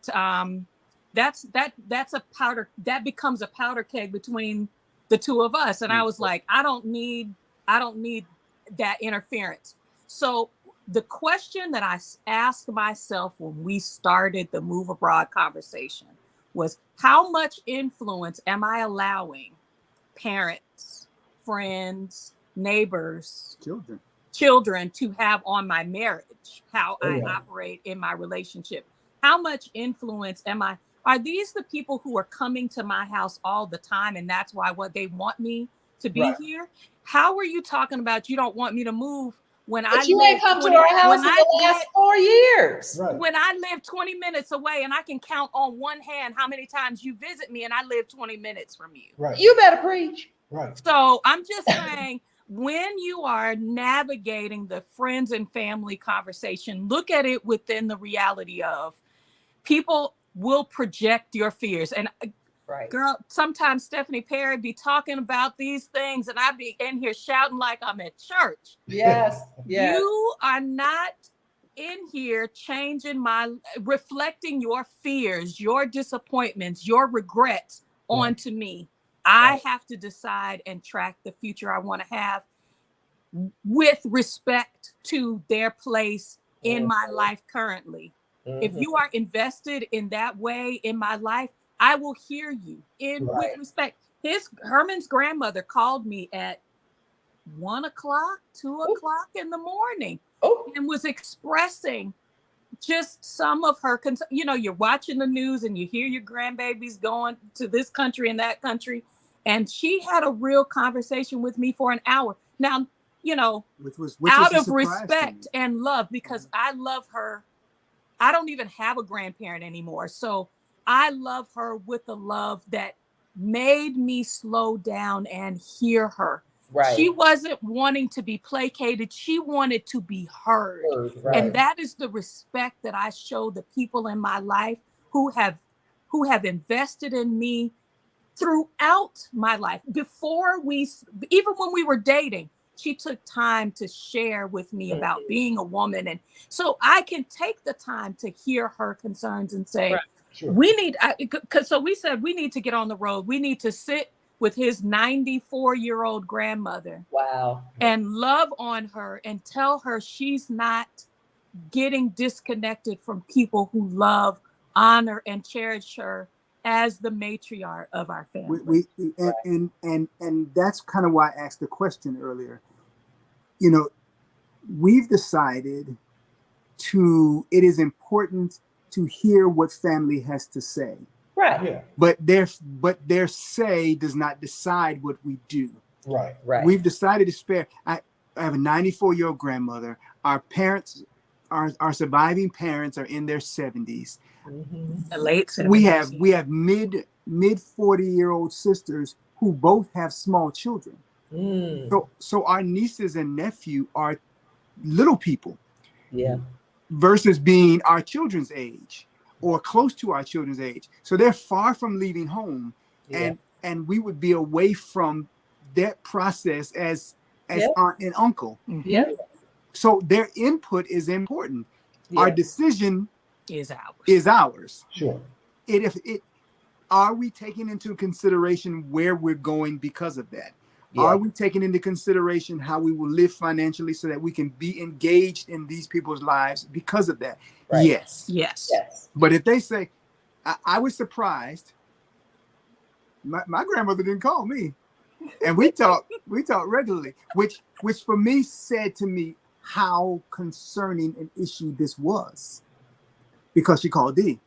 that's a powder, that becomes a powder keg between the two of us. And I was like, I don't need that interference. So the question that I asked myself when we started the Move Abroad conversation was, how much influence am I allowing parents, friends, neighbors, children to have on my marriage, how I operate in my relationship? How much influence are these the people who are coming to my house all the time, and that's why they want me to be here? How are you talking about you don't want me to move when you ain't come to our house in the last 4 years? When I live 20 minutes away, and I can count on one hand how many times you visit me, and I live 20 minutes from you. You better preach. So I'm just saying, when you are navigating the friends and family conversation, look at it within the reality of people. will project your fears. And Right. girl, sometimes Stephanie Perry be talking about these things and I be in here shouting like I'm at church. Yes. Yes. You are not in here reflecting your fears, your disappointments, your regrets onto me. I have to decide and track the future I want to have with respect to their place in my life currently. If you are invested in that way in my life, I will hear you with respect. Herman's grandmother called me at 1 o'clock, 2 o'clock in the morning and was expressing just some of her concerns. You know, you're watching the news and you hear your grandbabies going to this country and that country. And she had a real conversation with me for an hour. Now, you know, which out of respect and love, because I love her. I don't even have a grandparent anymore. So I love her with the love that made me slow down and hear her. Right. She wasn't wanting to be placated. She wanted to be heard. Right. And that is the respect that I show the people in my life who have invested in me throughout my life. Even when we were dating, she took time to share with me about being a woman. And so I can take the time to hear her concerns and say, so we said we need to get on the road. We need to sit with his 94-year-old grandmother. Wow. And love on her and tell her she's not getting disconnected from people who love, honor, and cherish her as the matriarch of our family. And that's kind of why I asked the question earlier. You know, we've decided it is important to hear what family has to say. Right. Yeah. But their say does not decide what we do. Right. Right. We've decided to spare. I have a 94-year-old grandmother. Our parents, our surviving parents are in their 70s. The late 70s. We have mid 40-year-old sisters who both have small children. So our nieces and nephew are little people. Yeah. Versus being our children's age or close to our children's age. So they're far from leaving home. Yeah. And we would be away from that process as aunt and uncle. Yeah. So their input is important. Yeah. Our decision is ours. Sure. Are we taking into consideration where we're going because of that? Yeah. Are we taking into consideration how we will live financially so that we can be engaged in these people's lives because of that? Right. Yes. Yes. But if they say, I was surprised, my grandmother didn't call me, and we talk regularly, which for me said to me how concerning an issue this was, because she called Dee.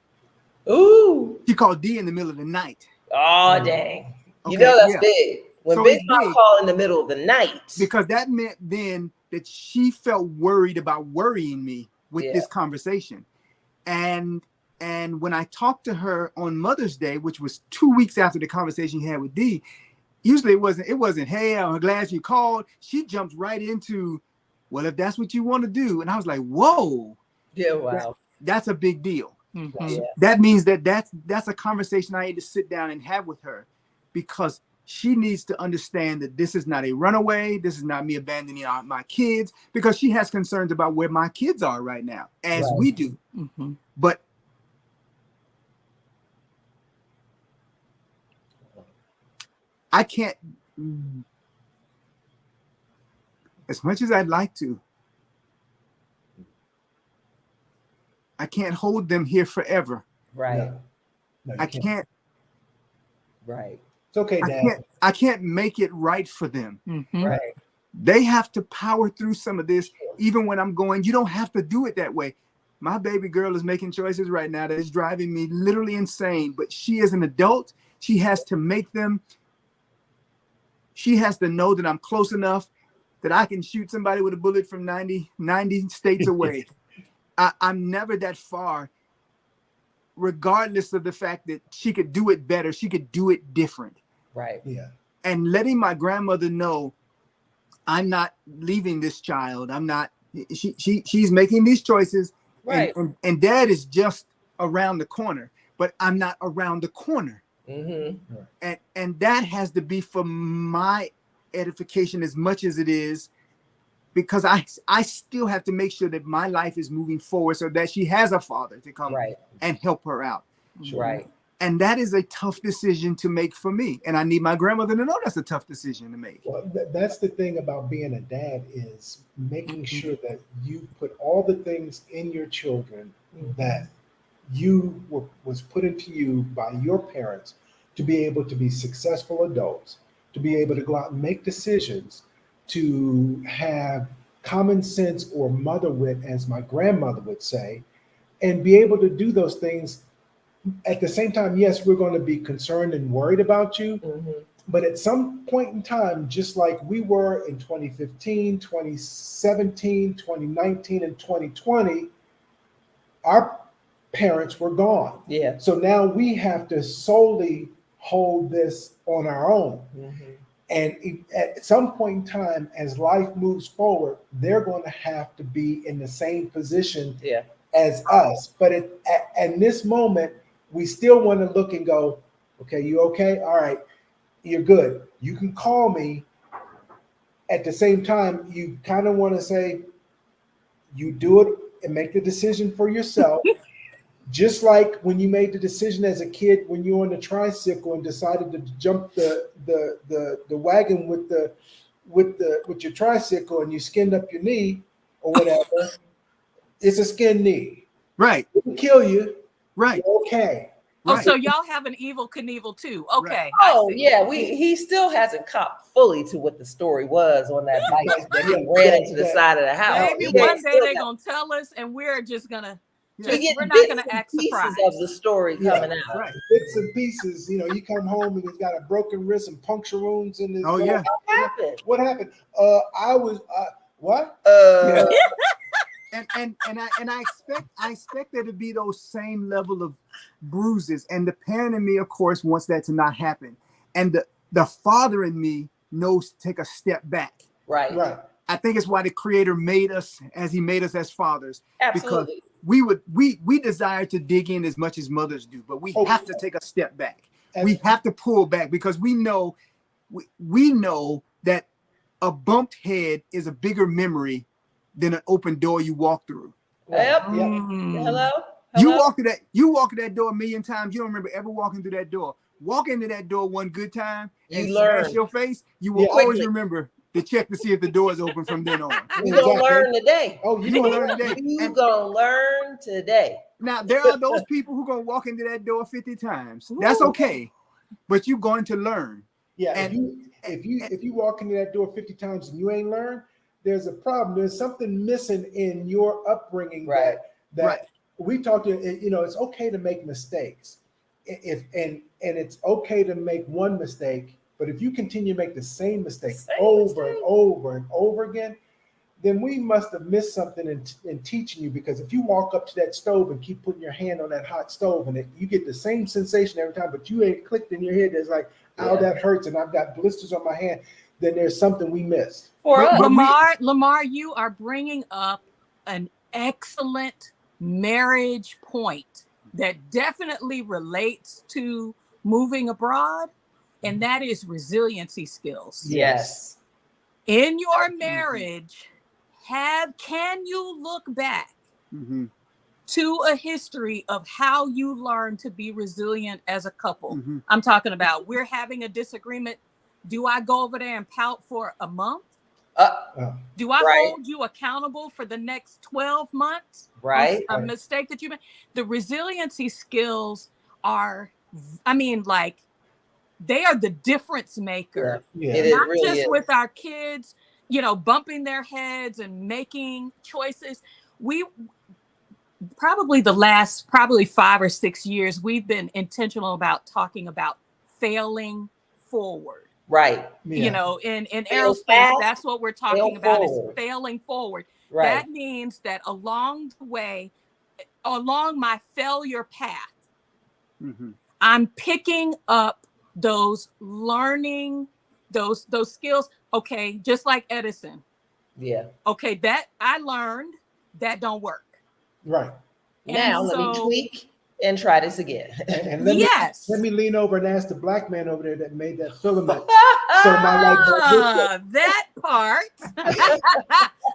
Ooh. She called Dee in the middle of the night. Oh, dang. Okay, you know that's big. When Big Mom called in the middle of the night. Because that meant then that she felt worried about worrying me with this conversation. And when I talked to her on Mother's Day, which was 2 weeks after the conversation you had with Dee, usually it wasn't, hey, I'm glad you called. She jumped right into, well, if that's what you want to do. And I was like, whoa. Yeah, wow. That's a big deal. Mm-hmm. Yeah. That means that's a conversation I need to sit down and have with her, because she needs to understand that this is not a runaway. This is not me abandoning my kids, because she has concerns about where my kids are right now, as we do. Mm-hmm. But I can't, as much as I'd like to, I can't hold them here forever. Right. No, I can't. Right. It's okay, Dad. I can't make it right for them. Mm-hmm. Right. They have to power through some of this, even when I'm going, you don't have to do it that way. My baby girl is making choices right now that is driving me literally insane, but she is an adult. She has to make them. She has to know that I'm close enough that I can shoot somebody with a bullet from 90 states away. I'm never that far, regardless of the fact that she could do it better. She could do it different. Right. Yeah. And letting my grandmother know I'm not leaving this child. I'm not, she's making these choices. Right. And Dad is just around the corner. but I'm not around the corner. Mm-hmm. And that has to be for my edification as much as it is, because I still have to make sure that my life is moving forward so that she has a father to come and help her out. Right. And that is a tough decision to make for me. And I need my grandmother to know that's a tough decision to make. Well, that's the thing about being a dad, is making sure that you put all the things in your children that was put into you by your parents to be able to be successful adults, to be able to go out and make decisions, to have common sense or mother wit, as my grandmother would say, and be able to do those things. At the same time, yes, we're going to be concerned and worried about you, but at some point in time, just like we were in 2015, 2017, 2019, and 2020, our parents were gone. Yeah. So now we have to solely hold this on our own. And at some point in time, as life moves forward, they're going to have to be in the same position as us. But at this moment, we still want to look and go, okay, you okay? All right, you're good. You can call me. At the same time, you kind of want to say, you do it and make the decision for yourself. Just like when you made the decision as a kid, when you were on the tricycle and decided to jump the wagon with your tricycle and you skinned up your knee or whatever, it's a skinned knee. Right. It can kill you. Right. You're okay. Oh, Right. so y'all have an Evil Knievel too. Okay. Right. Oh yeah, he still hasn't caught fully to what the story was on that bike that he ran into the side of the house. Maybe one day they're gonna tell us, and we're just gonna. We're not gonna act surprised. Pieces of the story coming out. Right. Bits and pieces. You come home and he's got a broken wrist and puncture wounds in his. Oh yeah. What happened? What happened? I was what? And I expect there to be those same level of bruises. And the parent in me, of course, wants that to not happen. And the father in me knows to take a step back. Right. I think it's why the Creator made us as He made us as fathers. Absolutely. Because we desire to dig in as much as mothers do, but we have to take a step back. We have to pull back because we know that a bumped head is a bigger memory than an open door you walk through. Yep. Hello? You walk through that door a million times. You don't remember ever walking through that door. Walk into that door one good time and smash your face. You will always remember to check to see if the door is open from then on. You're gonna learn today. Oh, you're gonna learn today. You're gonna learn today. Now there are those people who gonna walk into that door 50 times. That's okay, but you're going to learn. Yeah. And if you walk into that door 50 times and you ain't learned, there's a problem. There's something missing in your upbringing that we talked to. It's okay to make mistakes, and it's okay to make one mistake. But if you continue to make the same mistake over and over and over again, then we must have missed something in teaching you. Because if you walk up to that stove and keep putting your hand on that hot stove and you get the same sensation every time, but you ain't clicked in your head, there's like, ow, that hurts, and I've got blisters on my hand, then there's something we missed. Lamar, you are bringing up an excellent marriage point that definitely relates to moving abroad, and that is resiliency skills. Yes. In your marriage, can you look back to a history of how you learned to be resilient as a couple? I'm talking about, we're having a disagreement. Do I go over there and pout for a month? Do I hold you accountable for the next 12 months? Right. A mistake that you made. The resiliency skills are, they are the difference maker. Yeah. Not really just with our kids, bumping their heads and making choices. We probably the last 5 or 6 years, we've been intentional about talking about failing forward. Right. In aerospace, that's what we're talking about is failing forward. Right. That means that along the way, along my failure path, I'm picking up those learning, those skills. Okay, just like Edison. Yeah. Okay, that I learned that don't work. Right. Now let me tweak And try this again. And let Yes. let me lean over and ask the black man over there that made that filament. So my light bulb that part. There's a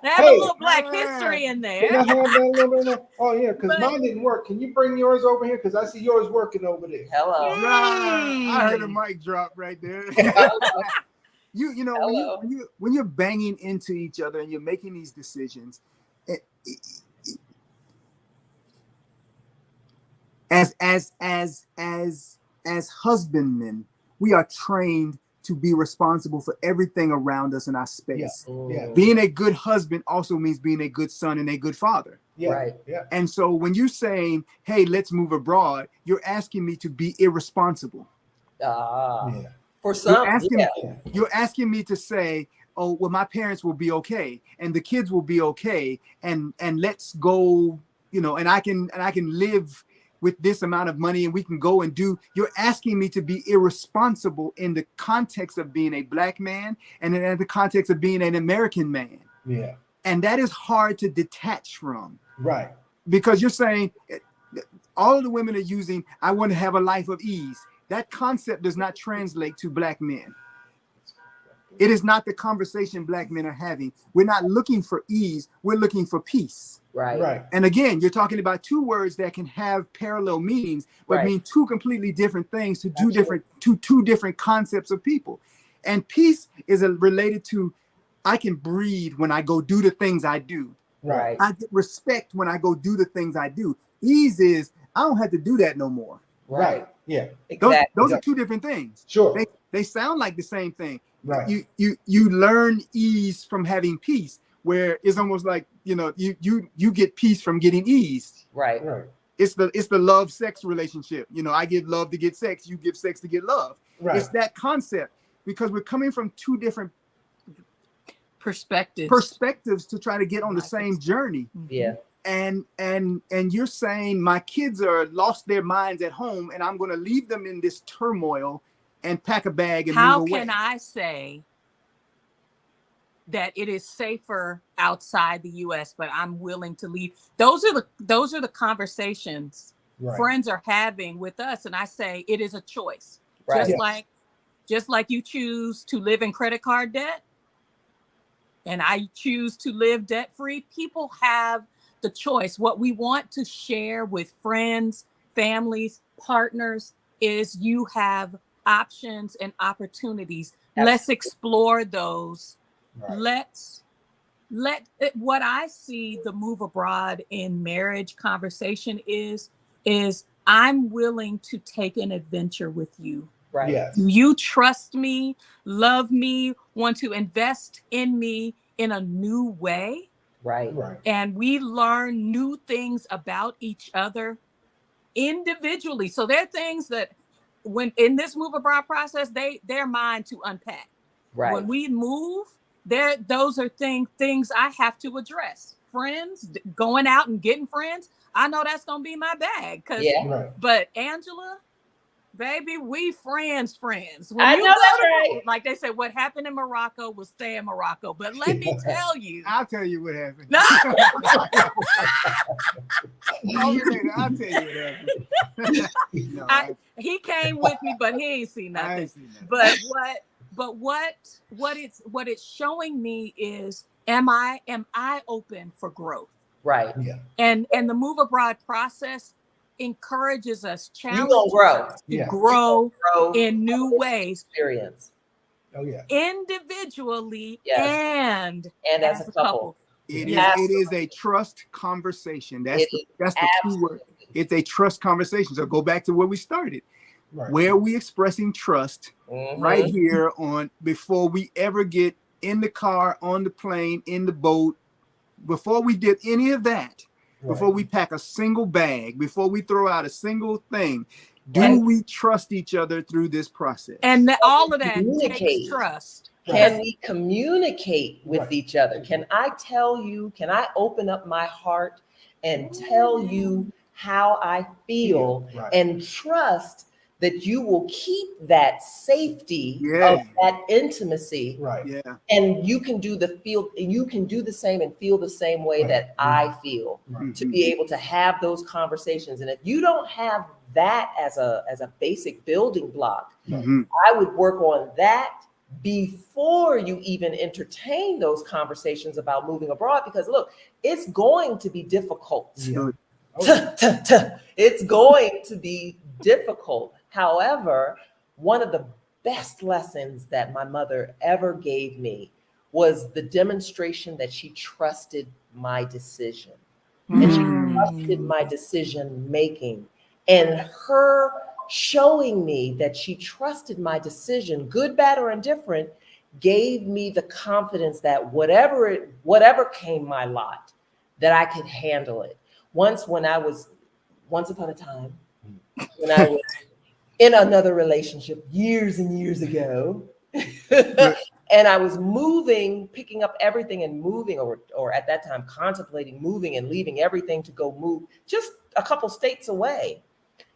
Hey. little black history in Can I there. have that little? Oh yeah, because But- mine didn't work. Can you bring yours over here? Because I see yours working over there. Hello. I heard a mic drop right there. you know Hello. when you're banging into each other and you're making these decisions, as husbandmen, we are trained to be responsible for everything around us in our space. Yeah. Being a good husband also means being a good son and a good father. Yeah. Right. Yeah. And so when you're saying, hey, let's move abroad, you're asking me to be irresponsible. Yeah. For some, You're asking me to say, oh, well, my parents will be okay, and the kids will be okay, and let's go, you know, and I can live with this amount of money, and we can go and do. You're asking me to be irresponsible in the context of being a black man, and in the context of being an American man. Yeah. And that is hard to detach from. Right. Because you're saying all of the women are using, I want to have a life of ease. That concept does not translate to black men. It is not the conversation black men are having. We're not looking for ease. We're looking for peace. Right. Right. And again, you're talking about two words that can have parallel meanings, but Right. mean two completely different things to two different concepts of people. And peace is related to, I can breathe when I go do the things I do. Right. I get respect when I go do the things I do. Ease is, I don't have to do that no more. Right. Yeah. Exactly. Those are two different things. Sure. They sound like the same thing. Right. You learn ease from having peace, where it's almost like, you know, you get peace from getting ease. Right. Right. It's the love sex relationship. You know, I give love to get sex, you give sex to get love. Right. It's that concept, because we're coming from two different perspectives to try to get on the same journey. Yeah. And you're saying my kids are lost their minds at home, and I'm going to leave them in this turmoil and pack a bag and How move away. can I say that it is safer outside the U.S., but I'm willing to leave? Those are the conversations friends are having with us, and I say it is a choice. Right. Just like you choose to live in credit card debt, and I choose to live debt free. People have the choice. What we want to share with friends, families, partners is you have options and opportunities. Absolutely. Let's explore those. Right. What I see the move abroad in marriage conversation is I'm willing to take an adventure with you. Right. Yes. You trust me, love me, want to invest in me in a new way. Right. Right. And we learn new things about each other individually. So there are things that when in this move abroad process, they're mine to unpack. Right. When we move, those are things I have to address. Friends, going out and getting friends, I know that's gonna be my bag. Right. But Angela, baby, we friends. When I know that's right. Like they said, what happened in Morocco will stay in Morocco. But let me tell you. I'll tell you what happened. No. I'll tell you what happened. He came with me, but he ain't seen nothing. I ain't seen nothing. But what it's showing me is, am I open for growth? Right. Yeah. And the move abroad process encourages us, challenges gonna grow. us to Yeah. grow Grow in new ways, experience. Oh yeah. individually Yes. and as a couple. It Absolutely. is a trust conversation. That's It the key word. It's a trust conversation. So go back to where we started. Right. Where are we expressing trust? Mhm. Right here before we ever get in the car, on the plane, in the boat, before we did any of that, before we pack a single bag, before we throw out a single thing, do we trust each other through this process? And all of that Communicate. takes trust. Can we communicate with each other? Can I tell you, can I open up my heart and tell you how I feel and trust that you will keep that safety Yeah. of that intimacy. Right. Yeah. And you can do the same and feel the same way Right. that I feel, Right. to be able to have those conversations. And if you don't have that as a basic building block, Mhm. I would work on that before you even entertain those conversations about moving abroad, because look, it's going to be difficult. Yeah. It's going to be difficult. However, one of the best lessons that my mother ever gave me was the demonstration that she trusted my decision. And she trusted my decision making. And her showing me that she trusted my decision, good, bad, or indifferent, gave me the confidence that whatever came my lot, that I could handle it. Once upon a time, when I was in another relationship years and years ago, and I was picking up everything and moving, or at that time contemplating moving and leaving everything to go move just a couple states away,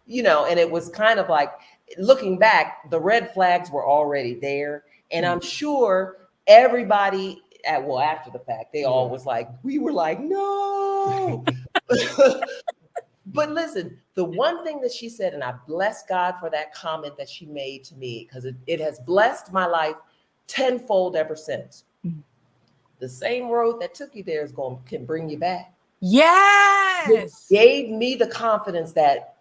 and it was kind of like, looking back, the red flags were already there. And I'm sure everybody after the fact, they all was like, we were like, no. But listen, the one thing that she said, and I bless God for that comment that she made to me, because it has blessed my life tenfold ever since. The same road that took you there can bring you back. Yes. It gave me the confidence that,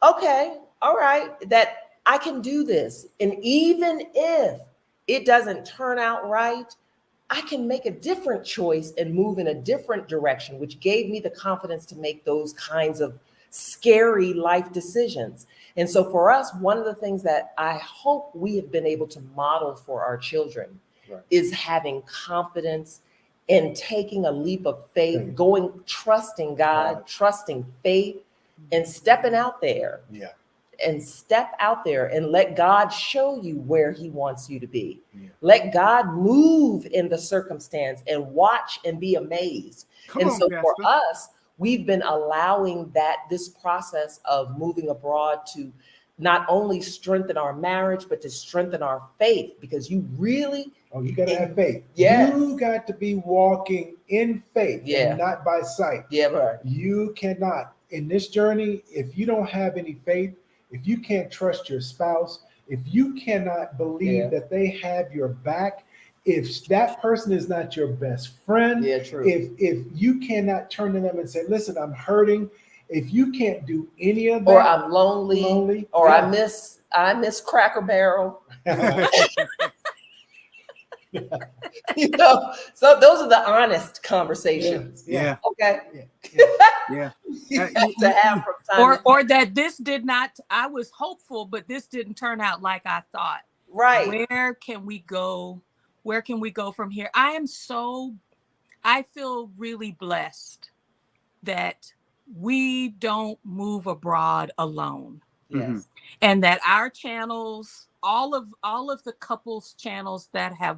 okay, all right, that I can do this. And even if it doesn't turn out right, I can make a different choice and move in a different direction, which gave me the confidence to make those kinds of scary life decisions. And so for us, one of the things that I hope we have been able to model for our children is having confidence in taking a leap of faith, trusting God, trusting faith, and stepping out there. Yeah. And step out there and let God show you where he wants you to be. Yeah. Let God move in the circumstance and watch and be amazed. So for us, we've been allowing this process of moving abroad to not only strengthen our marriage, but to strengthen our faith, because you got to have faith. Yeah. You got to be walking in faith and not by sight. Yeah, right. You cannot, in this journey, if you don't have any faith, if you can't trust your spouse, if you cannot believe that they have your back, if that person is not your best friend, if you cannot turn to them and say, listen, I'm hurting, if you can't do any of that, or I'm lonely or I miss Cracker Barrel. So those are the honest conversations. Yeah. Okay. Yeah. To have from time or that this did not, I was hopeful, but this didn't turn out like I thought. Right. Where can we go? Where can we go from here? I feel really blessed that we don't move abroad alone. Yes. And that our channels, all of the couples channels that are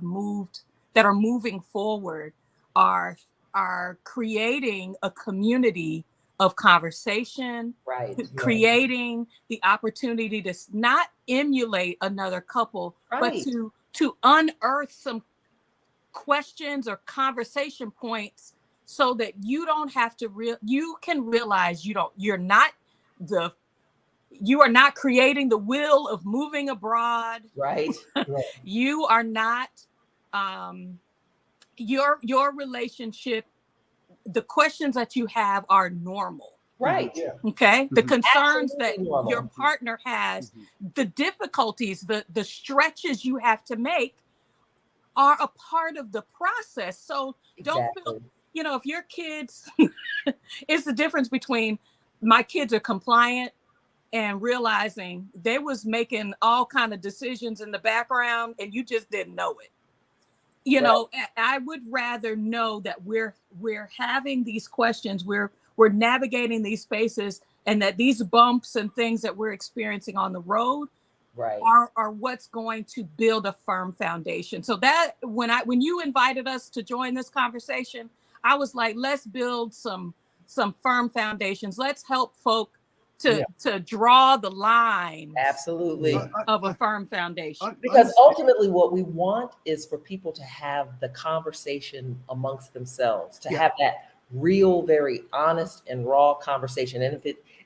moving forward are creating a community of conversation, creating the opportunity to not emulate another couple, but to unearth some questions or conversation points, so that you don't have to you can realize you are not creating the will of moving abroad. Right. You are not your relationship, the questions that you have are normal. Right. Yeah. Okay. The concerns that normal. your partner has, the difficulties, the stretches you have to make are a part of the process. So don't feel, if your kids, it's the difference between my kids are compliant and realizing they was making all kind of decisions in the background and you just didn't know it. I would rather know that we're having these questions, we're navigating these spaces, and that these bumps and things that we're experiencing on the road are what's going to build a firm foundation. So that when you invited us to join this conversation, I was like, let's build some firm foundations. Let's help folk to draw the lines Absolutely. of a firm foundation. Because ultimately what we want is for people to have the conversation amongst themselves, to have that real, very honest and raw conversation.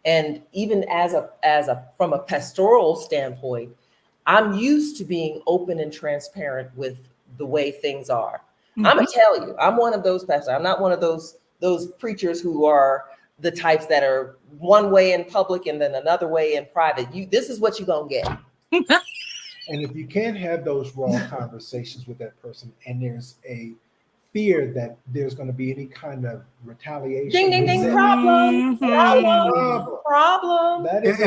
And even as a from a pastoral standpoint, I'm used to being open and transparent with the way things are. I'm gonna tell you, I'm one of those pastors. I'm not one of those preachers who are the types that are one way in public and then another way in private. This is what you're gonna get. And if you can't have those raw conversations with that person, and there's a fear that there's going to be any kind of retaliation, Ding ding ding! Problem. That is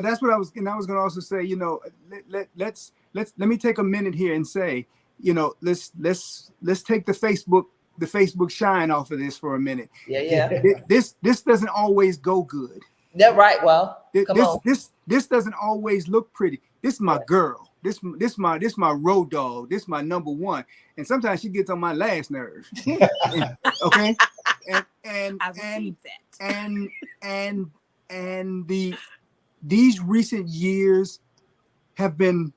that's what I was going to also say. You know, let me take a minute here and say, you know, let's take the Facebook shine off of this for a minute. Yeah. This doesn't always go good. Yeah, right. Well, this doesn't always look pretty. This is my girl. This my road dog. This my number one. And sometimes she gets on my last nerve. Okay. And these recent years have been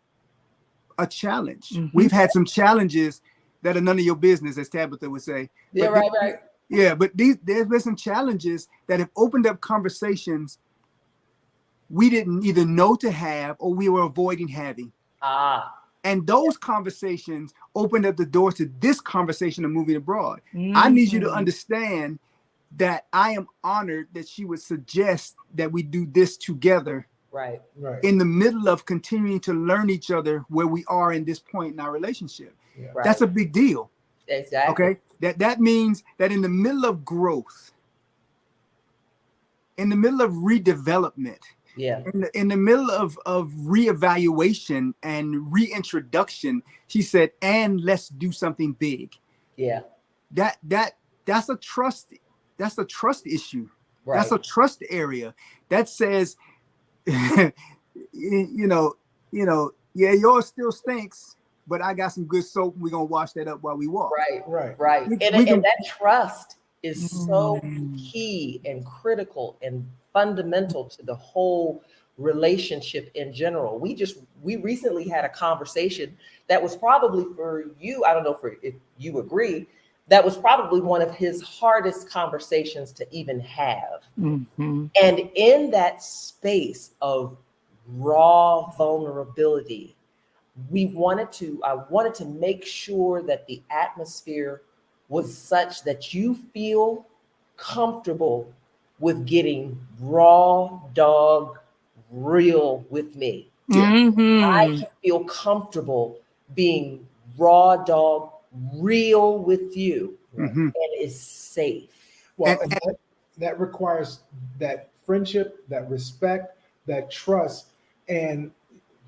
a challenge. Mm-hmm. We've had some challenges that are none of your business, as Tabitha would say. Yeah, right. Yeah, but there's been some challenges that have opened up conversations we didn't either know to have or we were avoiding having. And those conversations opened up the door to this conversation of moving abroad. Mm-hmm. I need you to understand that I am honored that she would suggest that we do this together. Right. In the middle of continuing to learn each other where we are in this point in our relationship. Yeah. Right. That's a big deal. Exactly. Okay. That means that in the middle of growth, in the middle of redevelopment, in the middle of reevaluation and reintroduction, she said, and let's do something big. Yeah. That's a trust issue. Right. That's a trust area that says, you know, yours still stinks, but I got some good soap. We're gonna wash that up while we walk. Right. And that trust is so key and critical and fundamental to the whole relationship in general. We recently had a conversation that was probably for you, I don't know if you agree, that was probably one of his hardest conversations to even have. Mm-hmm. And in that space of raw vulnerability, I wanted to make sure that the atmosphere was such that you feel comfortable with getting raw dog real with me. Mm-hmm. I can feel comfortable being raw dog real with you, and it's safe. Well, and that requires that friendship, that respect, that trust. And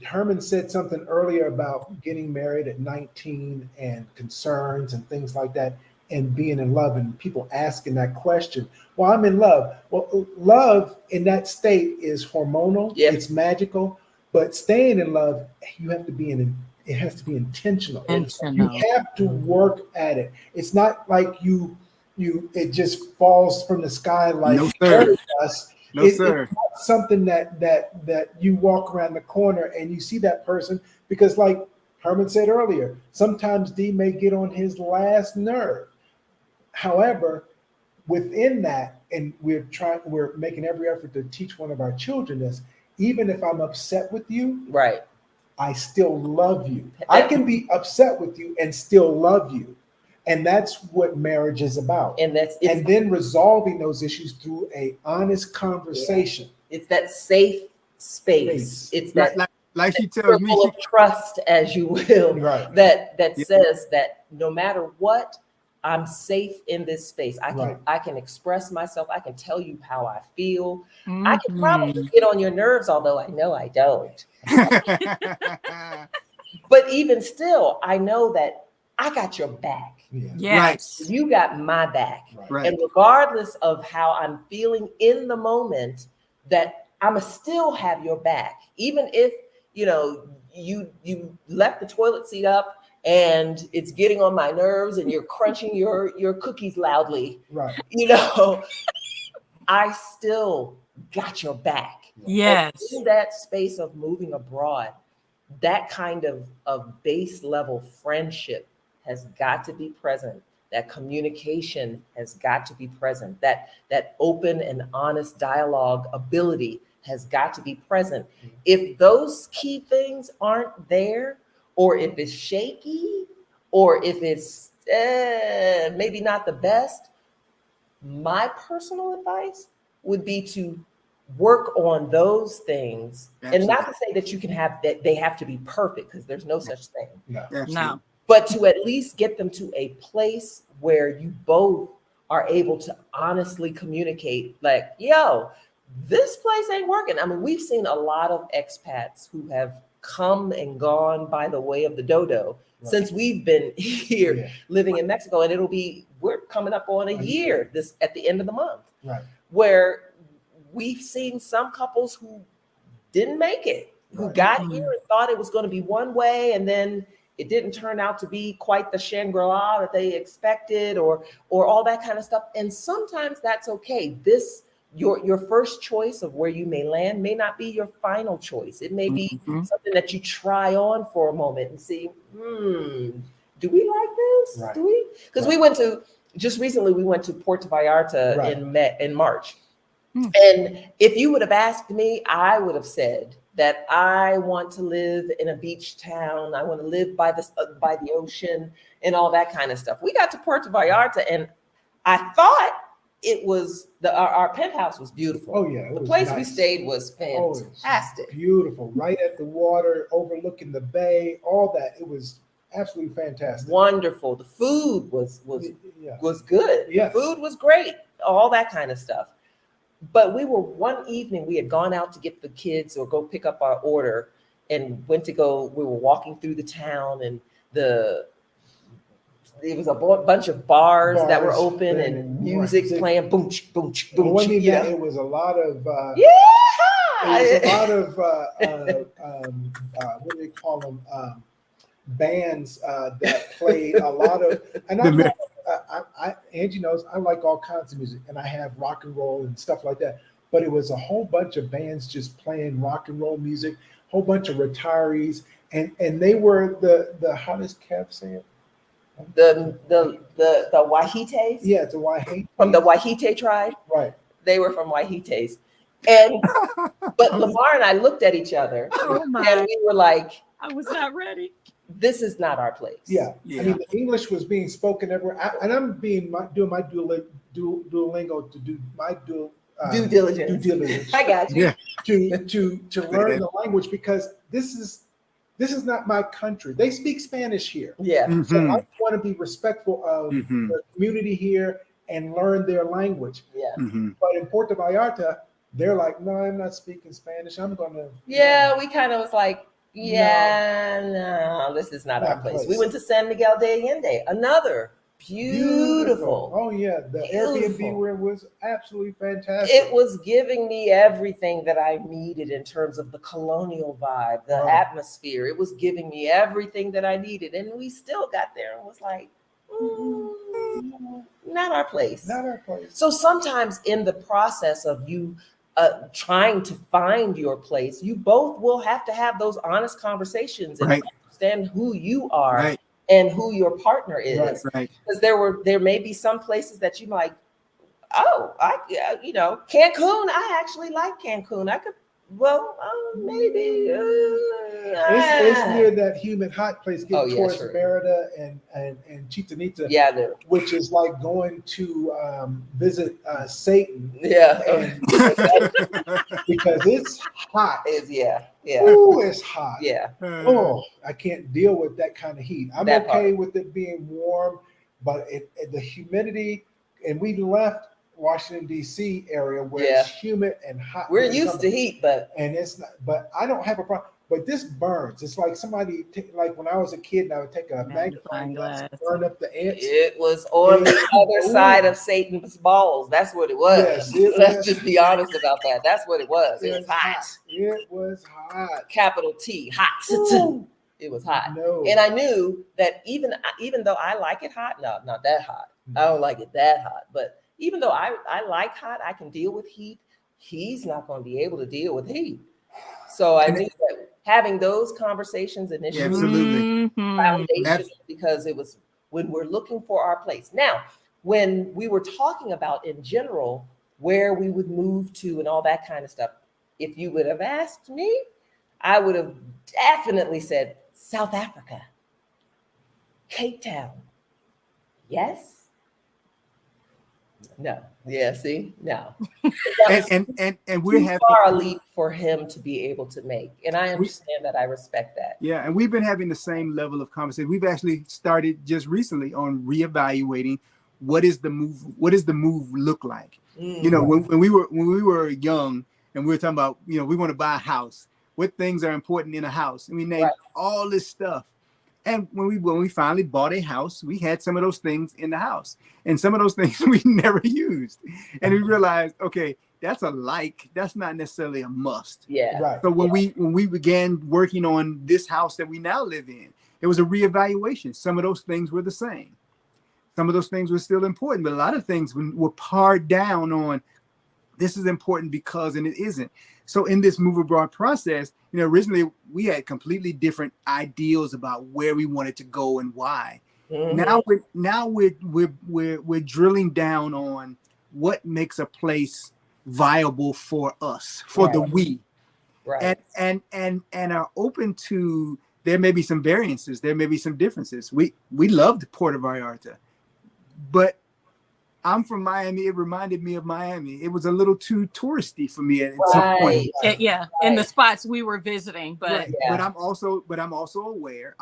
Herman said something earlier about getting married at 19 and concerns and things like that, and being in love, and people asking that question. Well, I'm in love. Well, love in that state is hormonal. It's magical, but staying in love, it has to be intentional. You have to work at it. It's not like it just falls from the sky like us. It's not something that you walk around the corner and you see that person, because like Herman said earlier, sometimes Dee may get on his last nerve. However, within that, and we're making every effort to teach one of our children this, even if I'm upset with you, I still love you. I can be upset with you and still love you. And that's what marriage is about. And then resolving those issues through a honest conversation. Yeah. It's that safe space. It's that like she tells me, of trust, as you will, that says that no matter what, I'm safe in this space. I can express myself. I can tell you how I feel. Mm-hmm. I can probably get on your nerves, although I know I don't. But even still, I know that I got your back. Yeah. Yes. Right. You got my back. Right. And regardless of how I'm feeling in the moment, that I'ma still have your back. Even if, you left the toilet seat up and it's getting on my nerves and you're crunching your cookies loudly. Right. I still got your back. Yes. And in that space of moving abroad, that kind of base level friendship has got to be present. That communication has got to be present. That open and honest dialogue ability has got to be present. If those key things aren't there, or if it's shaky, or if it's maybe not the best, my personal advice would be to work on those things. Absolutely. And not to say that you can have that they have to be perfect, because there's no such thing. No. But to at least get them to a place where you both are able to honestly communicate, like, yo, this place ain't working. I mean, we've seen a lot of expats who have come and gone by the way of the dodo since we've been here living in Mexico. And we're coming up on a year this at the end of the month, where we've seen some couples who didn't make it, who got here and thought it was going to be one way, and then it didn't turn out to be quite the Shangri-La that they expected, or all that kind of stuff. And sometimes that's okay. Your first choice of where you may land may not be your final choice. It may be something that you try on for a moment and see, do we like this? Do we? Because we went to, just recently, we went to Puerto Vallarta in March. And if you would have asked me, I would have said that I want to live in a beach town. I want to live by the ocean and all that kind of stuff. We got to Puerto Vallarta, and I thought it was our penthouse was beautiful. Oh yeah, the place we stayed was fantastic. Beautiful, right at the water, overlooking the bay, all that. It was absolutely fantastic. Wonderful. The food was good. The food was great. All that kind of stuff. But one evening we had gone out to get the kids or go pick up our order, and we were walking through the town, and there was a bunch of bars that were open and music playing, boom, boom, boom. It was a lot of what do they call them? Bands that played a lot of, and Angie knows I like all kinds of music, and I have rock and roll and stuff like that. But it was a whole bunch of bands just playing rock and roll music, whole bunch of retirees, and they were the how does Kev say it? The Wahites? Yeah, the Wahites. From the Wahite tribe. Right. They were from Wahites. But Lamar and I looked at each other and we were like, I was not ready. This is not our place. Yeah. I mean, the English was being spoken everywhere. And I'm doing my Duolingo to do my due diligence. I got you. To learn the language, because this is not my country. They speak Spanish here. Yeah. So I want to be respectful of the community here and learn their language. Yeah. But in Puerto Vallarta, they're like, no, I'm not speaking Spanish. I'm gonna. Yeah, we kind of was like, no, this is not our place. We went to San Miguel de Allende, another beautiful. Oh yeah, the Airbnb was absolutely fantastic. It was giving me everything that I needed in terms of the colonial vibe, the atmosphere. It was giving me everything that I needed, and we still got there and was like, not our place. Not our place. So sometimes in the process of you trying to find your place, you both will have to have those honest conversations and understand who you are and who your partner is. Because there may be some places that you might, Cancun. I actually like Cancun. I could, maybe. It's near that humid hot place, towards Merida and Chichen Itza, which is like going to visit Satan. Yeah, because it's hot. Ooh, it's hot. Yeah. I can't deal with that kind of heat. I'm okay with it being warm, but the humidity, and we left Washington D.C. area where it's humid and hot. We're used to heat, but it's not. But I don't have a problem. But this burns. It's like somebody like when I was a kid, and I would take a magnifying glass, burn up the ants. It was on the other side of Satan's balls. That's what it was. Let's just be honest about that. That's what it was. It was hot. It was hot. Capital T, hot. It was hot. No. And I knew that even though I like it hot, no, not that hot. I don't like it that hot. But even though I like hot, I can deal with heat. he's not going to be able to deal with heat. So I knew that having those conversations initially, absolutely, foundation, because it was when we're looking for our place. Now, when we were talking about in general where we would move to and all that kind of stuff, if you would have asked me, I would have definitely said South Africa, Cape Town. Yes. No. Yeah. See. No. and we're too having far a leap for him to be able to make, and I understand that. I respect that. Yeah, and we've been having the same level of conversation. We've actually started just recently on reevaluating what is the move. What does the move look like? You know, when we were young and we were talking about, you know, we want to buy a house. What things are important in a house? And we named all this stuff. And when we finally bought a house, we had some of those things in the house, and some of those things we never used. And we realized, okay, that's a like. That's not necessarily a must. Yeah. Right. So when we began working on this house that we now live in, it was a reevaluation. Some of those things were the same. Some of those things were still important, but a lot of things were pared down on this is important because, and it isn't. So in this move abroad process, you know, originally we had completely different ideals about where we wanted to go and why. Now we're drilling down on what makes a place viable for us, for the we, and are open to, there may be some variances, there may be some differences. We loved Puerto Vallarta, but I'm from Miami. It reminded me of Miami. It was a little too touristy for me at some point. In the spots we were visiting, but but I'm also aware.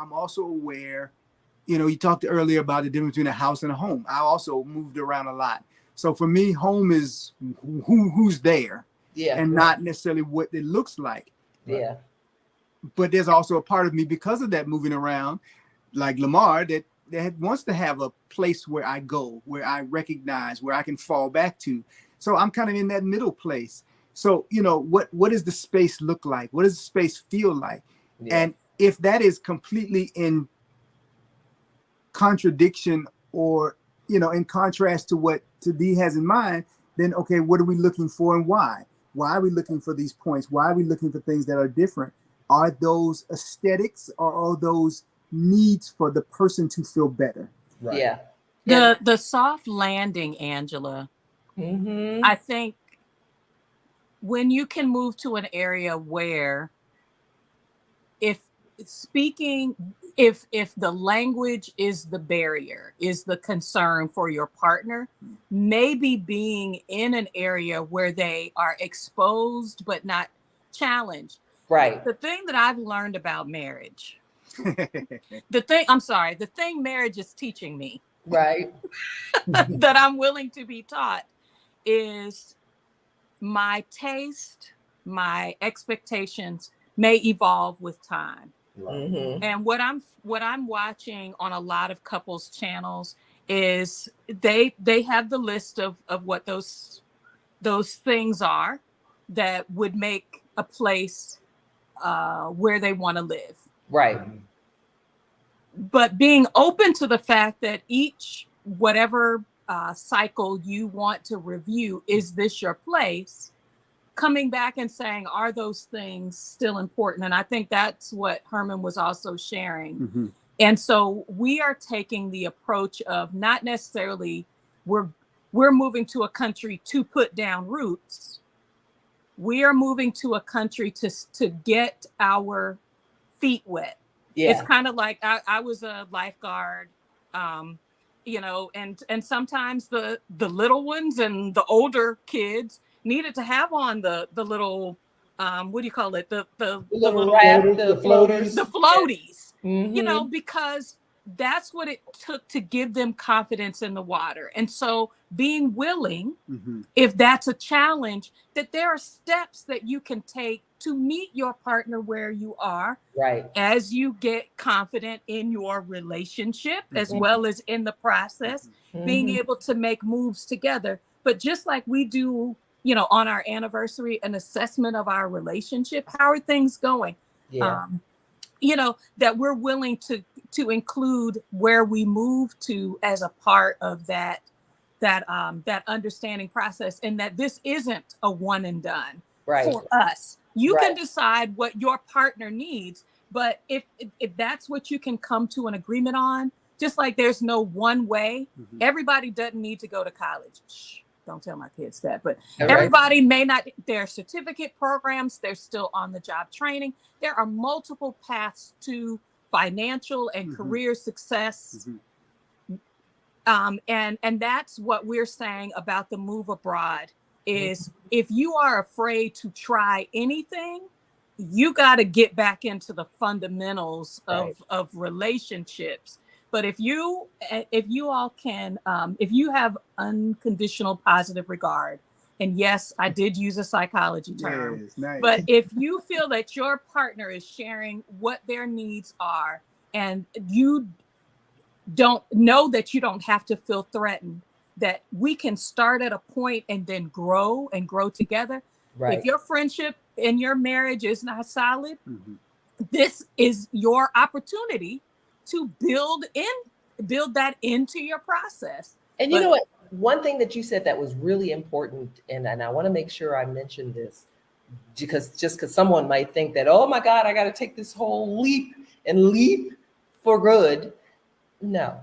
You know, you talked earlier about the difference between a house and a home. I also moved around a lot. So for me, home is who's there, and not necessarily what it looks like. Yeah. But there's also a part of me, because of that moving around, like Lamar, that wants to have a place where I go, where I recognize, where I can fall back to. So I'm kind of in that middle place. So, you know, what does the space look like? What does the space feel like? And if that is completely in contradiction, or, you know, in contrast to what Dee has in mind, then, okay, what are we looking for and why? Why are we looking for these points? Why are we looking for things that are different? Are those aesthetics, or are those needs for the person to feel better? Right. The soft landing, Angela. I think when you can move to an area where if the language is the barrier, is the concern for your partner, maybe being in an area where they are exposed but not challenged. Right. The thing that I've learned about marriage, the thing marriage is teaching me, right, that I'm willing to be taught, is my taste, my expectations may evolve with time. And what I'm watching on a lot of couples channels is they have the list of what those things are that would make a place where they want to live. Right. But being open to the fact that each, whatever cycle you want to review, is this your place? Coming back and saying, are those things still important? And I think that's what Herman was also sharing. And so we are taking the approach of not necessarily we're moving to a country to put down roots. We are moving to a country to get our feet wet. It's kind of like I was a lifeguard, you know, and sometimes the little ones and the older kids needed to have on the little what do you call it, the little raft, the floaties, you know, because that's what it took to give them confidence in the water. And so being willing, if that's a challenge, that there are steps that you can take to meet your partner where you are, right, as you get confident in your relationship, as well as in the process, being able to make moves together. But just like we do, you know, on our anniversary, an assessment of our relationship, how are things going? You know, that we're willing to include where we move to as a part of that that understanding process, and that this isn't a one and done for Right. us. You can decide what your partner needs, but if that's what you can come to an agreement on, just like there's no one way, everybody doesn't need to go to college. Shh, don't tell my kids that, but everybody may not. There are certificate programs, there's still on the job training. There are multiple paths to financial and career success. And that's what we're saying about the move abroad is if you are afraid to try anything, you got to get back into the fundamentals of relationships. But if you all can, if you have unconditional positive regard, and yes, I did use a psychology term, nice. But if you feel that your partner is sharing what their needs are, and you don't know that you don't have to feel threatened, that we can start at a point and then grow together. Right. If your friendship and your marriage is not solid, this is your opportunity to build that into your process. And you know what? One thing that you said that was really important, and I want to make sure I mention this, because someone might think that, oh my God, I got to take this whole leap for good. No.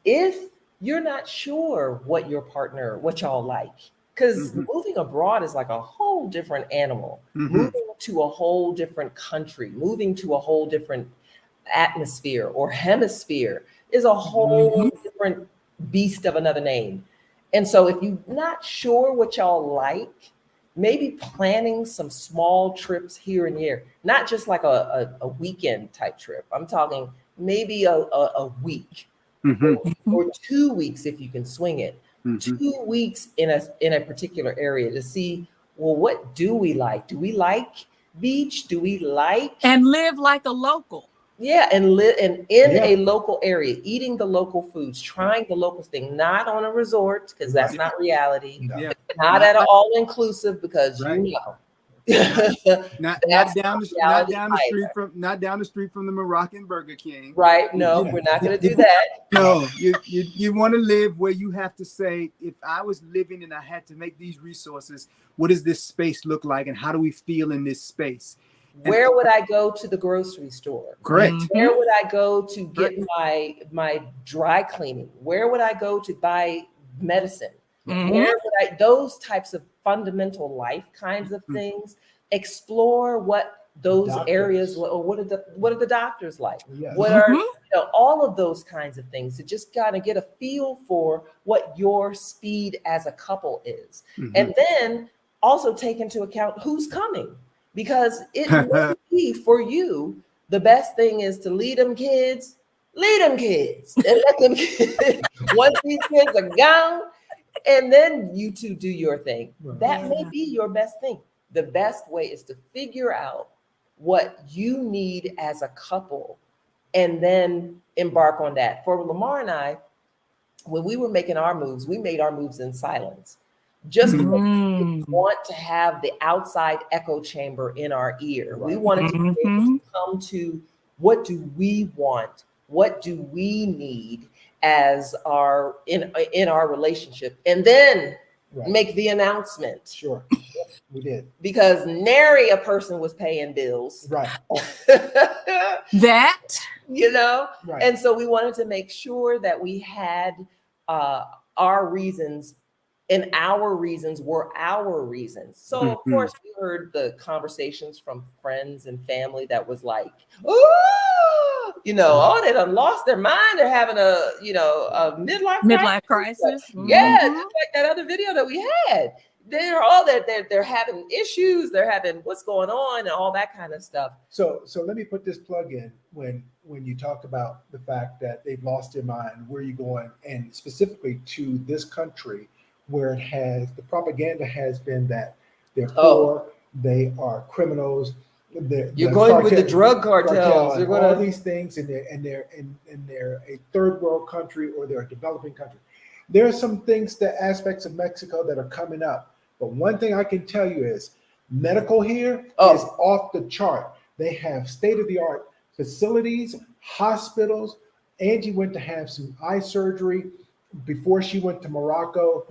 If you're not sure what your partner, what y'all like, because moving abroad is like a whole different animal. Moving to a whole different country, moving to a whole different atmosphere or hemisphere is a whole different beast of another name. And so if you're not sure what y'all like, maybe planning some small trips here and there, not just like a weekend type trip. I'm talking maybe a week or 2 weeks if you can swing it. 2 weeks in a particular area to see, well, what do we like? Do we like beach? Do we like and live like a local? Yeah, and live in a local area, eating the local foods, trying the local thing, not on a resort because that's not reality. Not at an all-inclusive because you know. not down the street from the Moroccan Burger King. Right? No, we're not going to do that. No, you want to live where you have to say, if I was living and I had to make these resources, what does this space look like, and how do we feel in this space? Where would I go to the grocery store? Correct. Where would I go to get my dry cleaning? Where would I go to buy medicine? Where would those types of fundamental life kinds of things, explore what those areas, or what are the doctors like? What are all of those kinds of things to just kind of get a feel for what your speed as a couple is. And then also take into account who's coming. Because it may be for you, the best thing is to lead them kids, and let them kids, once these kids are gone, and then you two do your thing. That may be your best thing. The best way is to figure out what you need as a couple and then embark on that. For Lamar and I, when we were making our moves, we made our moves in silence. Just because we want to have the outside echo chamber in our ear. We wanted to be able to come to, what do we want? What do we need as in our relationship? And then make the announcement. Sure, we did. Because nary a person was paying bills. Right. That. You know? Right. And so we wanted to make sure that we had our reasons, and our reasons were our reasons. So of course we heard the conversations from friends and family that was like, oh, they done lost their mind. They're having a midlife crisis. Yeah, just like that other video that we had. They're having issues. They're having what's going on and all that kind of stuff. So let me put this plug in when you talk about the fact that they've lost their mind, where are you going, and specifically to this country, where the propaganda has been that they're poor, they are criminals. You're going with the drug cartels. You're going all these things, and they're a third world country, or they're a developing country. There are some things, aspects of Mexico that are coming up. But one thing I can tell you is medical here is off the chart. They have state-of-the-art facilities, hospitals. Angie went to have some eye surgery. before she went to Morocco,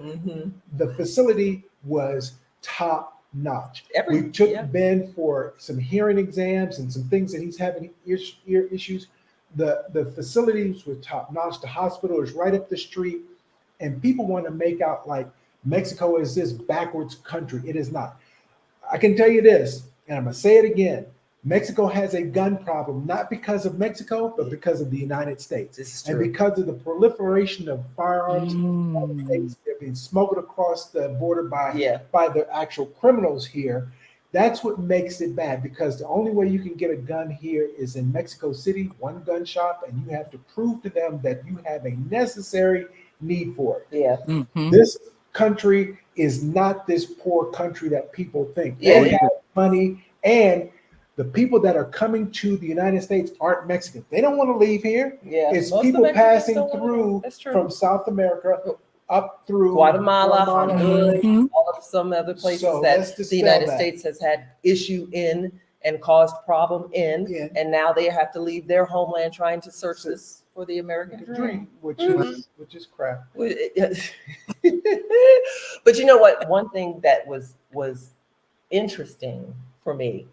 the facility was top notch. We took Ben for some hearing exams and some things that he's having ear issues. The facilities were top notch. The hospital is right up the street, and people want to make out like Mexico is this backwards country. It is not. I can tell you this, and I'm gonna say it again. Mexico has a gun problem, not because of Mexico, but because of the United States. And because of the proliferation of firearms, they're being smuggled across the border by the actual criminals here. That's what makes it bad, because the only way you can get a gun here is in Mexico City, one gun shop, and you have to prove to them that you have a necessary need for it. This country is not this poor country that people think. They have money, and the people that are coming to the United States aren't Mexican. They don't want to leave here. It's people passing through from South America up through Guatemala, Honduras, all of some other places that the United States has had issue in and caused problem in, and now they have to leave their homeland trying to search this for the American dream, which is crap. But you know what? One thing that was interesting for me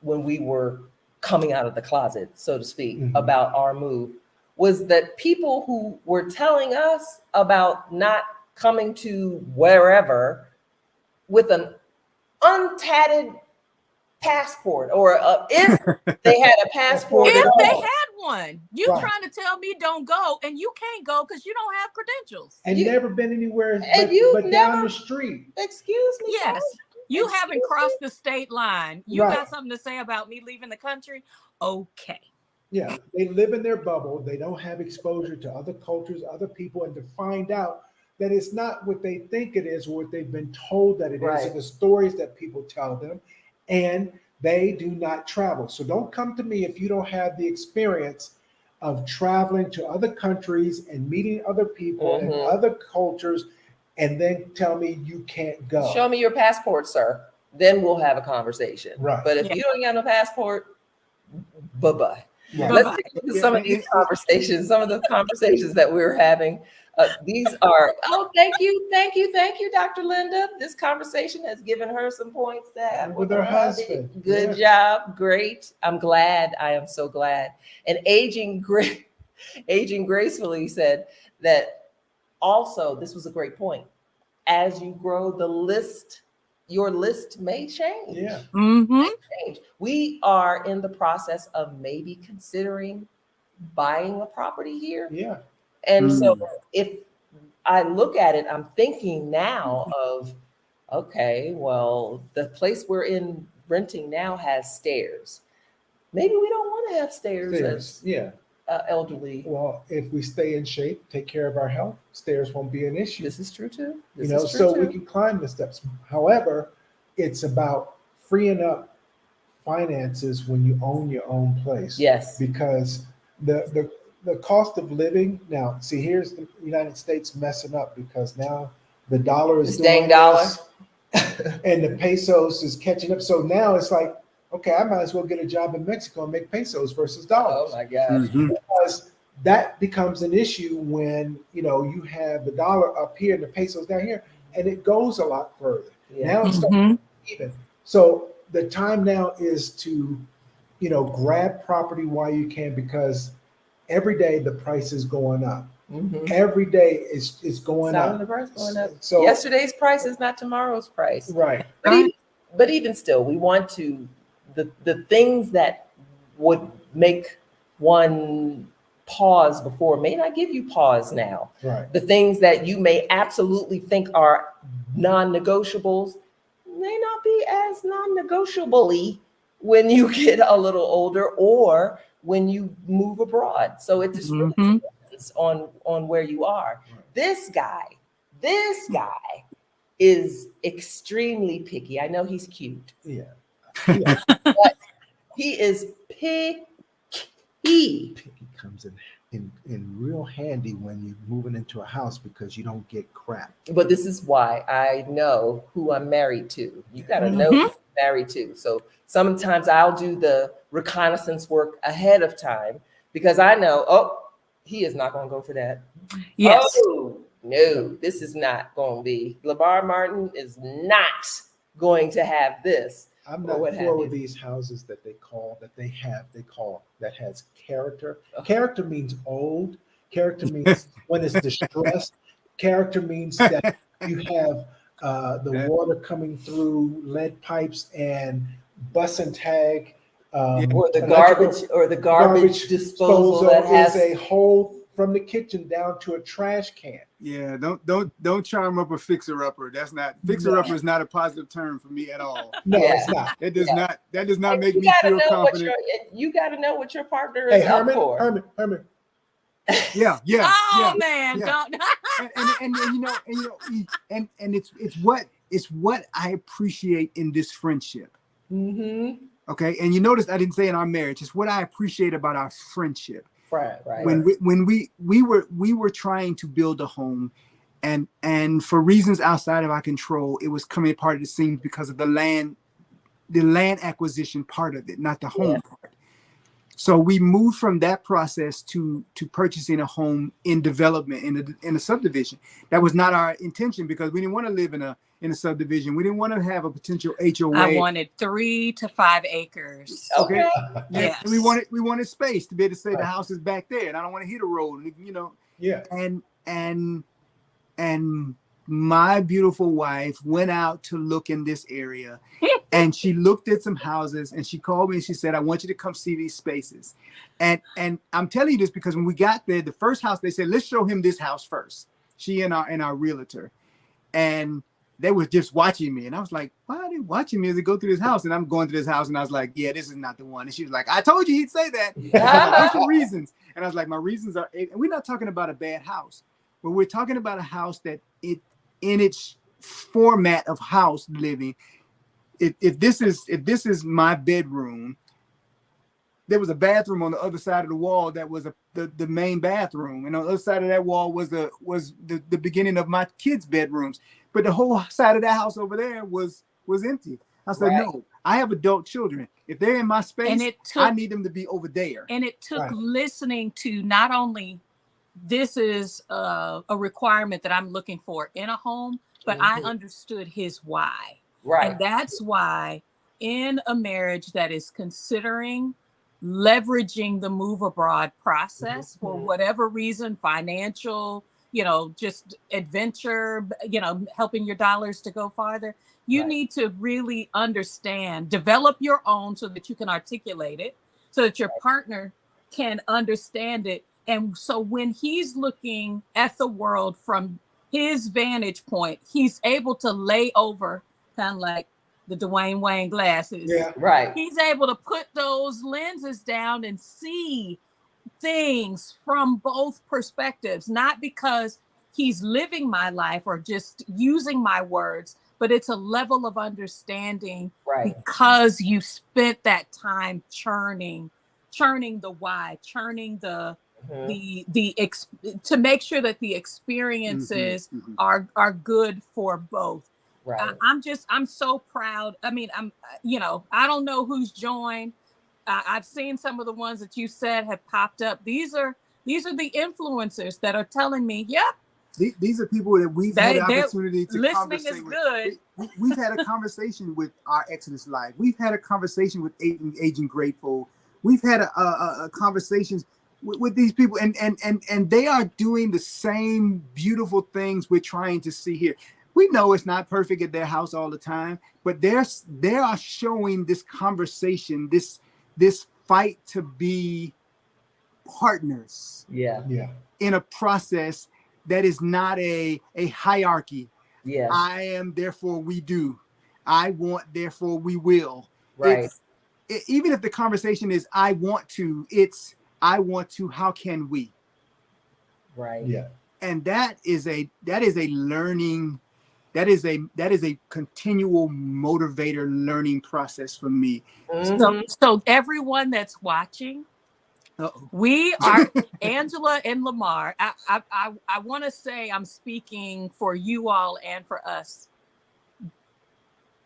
when we were coming out of the closet, so to speak, about our move, was that people who were telling us about not coming to wherever with an untatted passport, or if they had a passport. If they had one, you trying to tell me don't go, and you can't go because you don't have credentials. And never been anywhere but down the street. Excuse me. Yes. You haven't crossed the state line. You got something to say about me leaving the country? Okay. Yeah, they live in their bubble. They don't have exposure to other cultures, other people, and to find out that it's not what they think it is or what they've been told that it is, or the stories that people tell them, and they do not travel. So don't come to me if you don't have the experience of traveling to other countries and meeting other people and other cultures, and then tell me you can't go. Show me your passport, sir. Then we'll have a conversation. Right. But if you don't got no passport, bye-bye. Let's take a look at some of these conversations, some of the conversations that we're having. These are, thank you, Dr. Linda. This conversation has given her some points to have with her husband. Good job. Great. I'm glad. I am so glad. And Aging Gracefully said that also, this was a great point. As you grow, your list may change. May change. We are in the process of maybe considering buying a property here. And so if I look at it, I'm thinking now of, okay, well, the place we're renting now has stairs. Maybe we don't want to have stairs. Elderly. Well, if we stay in shape, take care of our health, stairs won't be an issue. This is true too. We can climb the steps. However, it's about freeing up finances when you own your own place. Yes. Because the cost of living now, see, here's the United States messing up, because now the dollar is doing this, and the pesos is catching up. So now it's like, okay, I might as well get a job in Mexico and make pesos versus dollars. Oh my God. Because that becomes an issue when, you have the dollar up here and the pesos down here, and it goes a lot further. Now it's starting to even. So the time now is to, grab property while you can, because every day the price is going up. Every day it's going up. The price going up. So yesterday's price is not tomorrow's price. Right. But even still, we want to, the things that would make one pause before may not give you pause now. Right. The things that you may absolutely think are non-negotiables may not be as non-negotiable-y when you get a little older or when you move abroad. So it just really depends on where you are. Right. This guy is extremely picky. I know he's cute. But he is picky. Picky comes in real handy when you're moving into a house, because you don't get crap. But this is why I know who I'm married to. You got to know who you're married to. So sometimes I'll do the reconnaissance work ahead of time, because I know, He is not going to go for that. Yes. Oh, no, this is not going to be. Lamar Martin is not going to have this. I'm Or not what for have you. these houses that they call that has character. Character means old. Character means when it's distressed. Character means that you have the water coming through lead pipes and bus and tag. Or the electrical garbage disposal that has is a hole from the kitchen down to a trash can. Yeah, don't charm up a fixer upper. That's not fixer upper is not a positive term for me at all. No, Yeah. it's not. That does not And make you me gotta feel know confident. you got to know what your partner Hey, is up for. Herman. Yeah. Oh yeah, man, yeah. don't. And it's what I appreciate in this friendship. Mm-hmm. Okay, and you notice I didn't say in our marriage. It's what I appreciate about our friendship. Right. When we were trying to build a home, and for reasons outside of our control, it was coming apart at the seams because of the land acquisition part of it, not the home part. So we moved from that process to purchasing a home in development in a subdivision. That was not our intention because we didn't want to live in a subdivision. We didn't want to have a potential HOA. I wanted 3 to 5 acres. Okay. Yes. And we wanted space to be able to say the house is back there, and I don't want to hit a road. Yeah. And my beautiful wife went out to look in this area, and she looked at some houses, and she called me and she said, "I want you to come see these spaces." And I'm telling you this because when we got there, the first house they said, "Let's show him this house first." She and our realtor, and they were just watching me, and I was like, "Why are they watching me as they go through this house?" And I'm going through this house, and I was like, "Yeah, this is not the one." And she was like, "I told you he'd say that." I was like, "What's your reasons?" And I was like, "My reasons are," and we're not talking about a bad house, but we're talking about a house that in its format of house living. If this is my bedroom, there was a bathroom on the other side of the wall that was the main bathroom, and on the other side of that wall was the beginning of my kids' bedrooms. But the whole side of that house over there was empty. I said, No, I have adult children. If they're in my space, I need them to be over there. And it took listening to not only this is a requirement that I'm looking for in a home, but I understood his why. Right. And that's why in a marriage that is considering leveraging the move abroad process for whatever reason, financial, just adventure, helping your dollars to go farther, you need to really understand, develop your own so that you can articulate it, so that your partner can understand it. And so when he's looking at the world from his vantage point, he's able to lay over kind of like the Dwayne Wayne glasses. Yeah. Right. He's able to put those lenses down and see things from both perspectives, not because he's living my life or just using my words, but it's a level of understanding because you spent that time churning the why, churning to make sure that the experiences are good for both. Right. I'm so proud. I mean, I don't know who's joined. I've seen some of the ones that you said have popped up. These are the influencers that are telling me, yep. These are people that we've had the opportunity to listening conversate is with. good. We've had a conversation with our Exodus Live. We've had a conversation with Agent Grateful. We've had a conversations with these people, and they are doing the same beautiful things we're trying to see here. We know it's not perfect at their house all the time, but they are showing this conversation, this fight to be partners. Yeah. In a process that is not a hierarchy. Yeah. I am, therefore we do. I want, therefore we will. Right. Even if the conversation is I want to, it's I want to, how can we? Right. Yeah. And that is a learning, that is a continual motivator learning process for me. So everyone that's watching, we are Angela and Lamar. I want to say I'm speaking for you all and for us.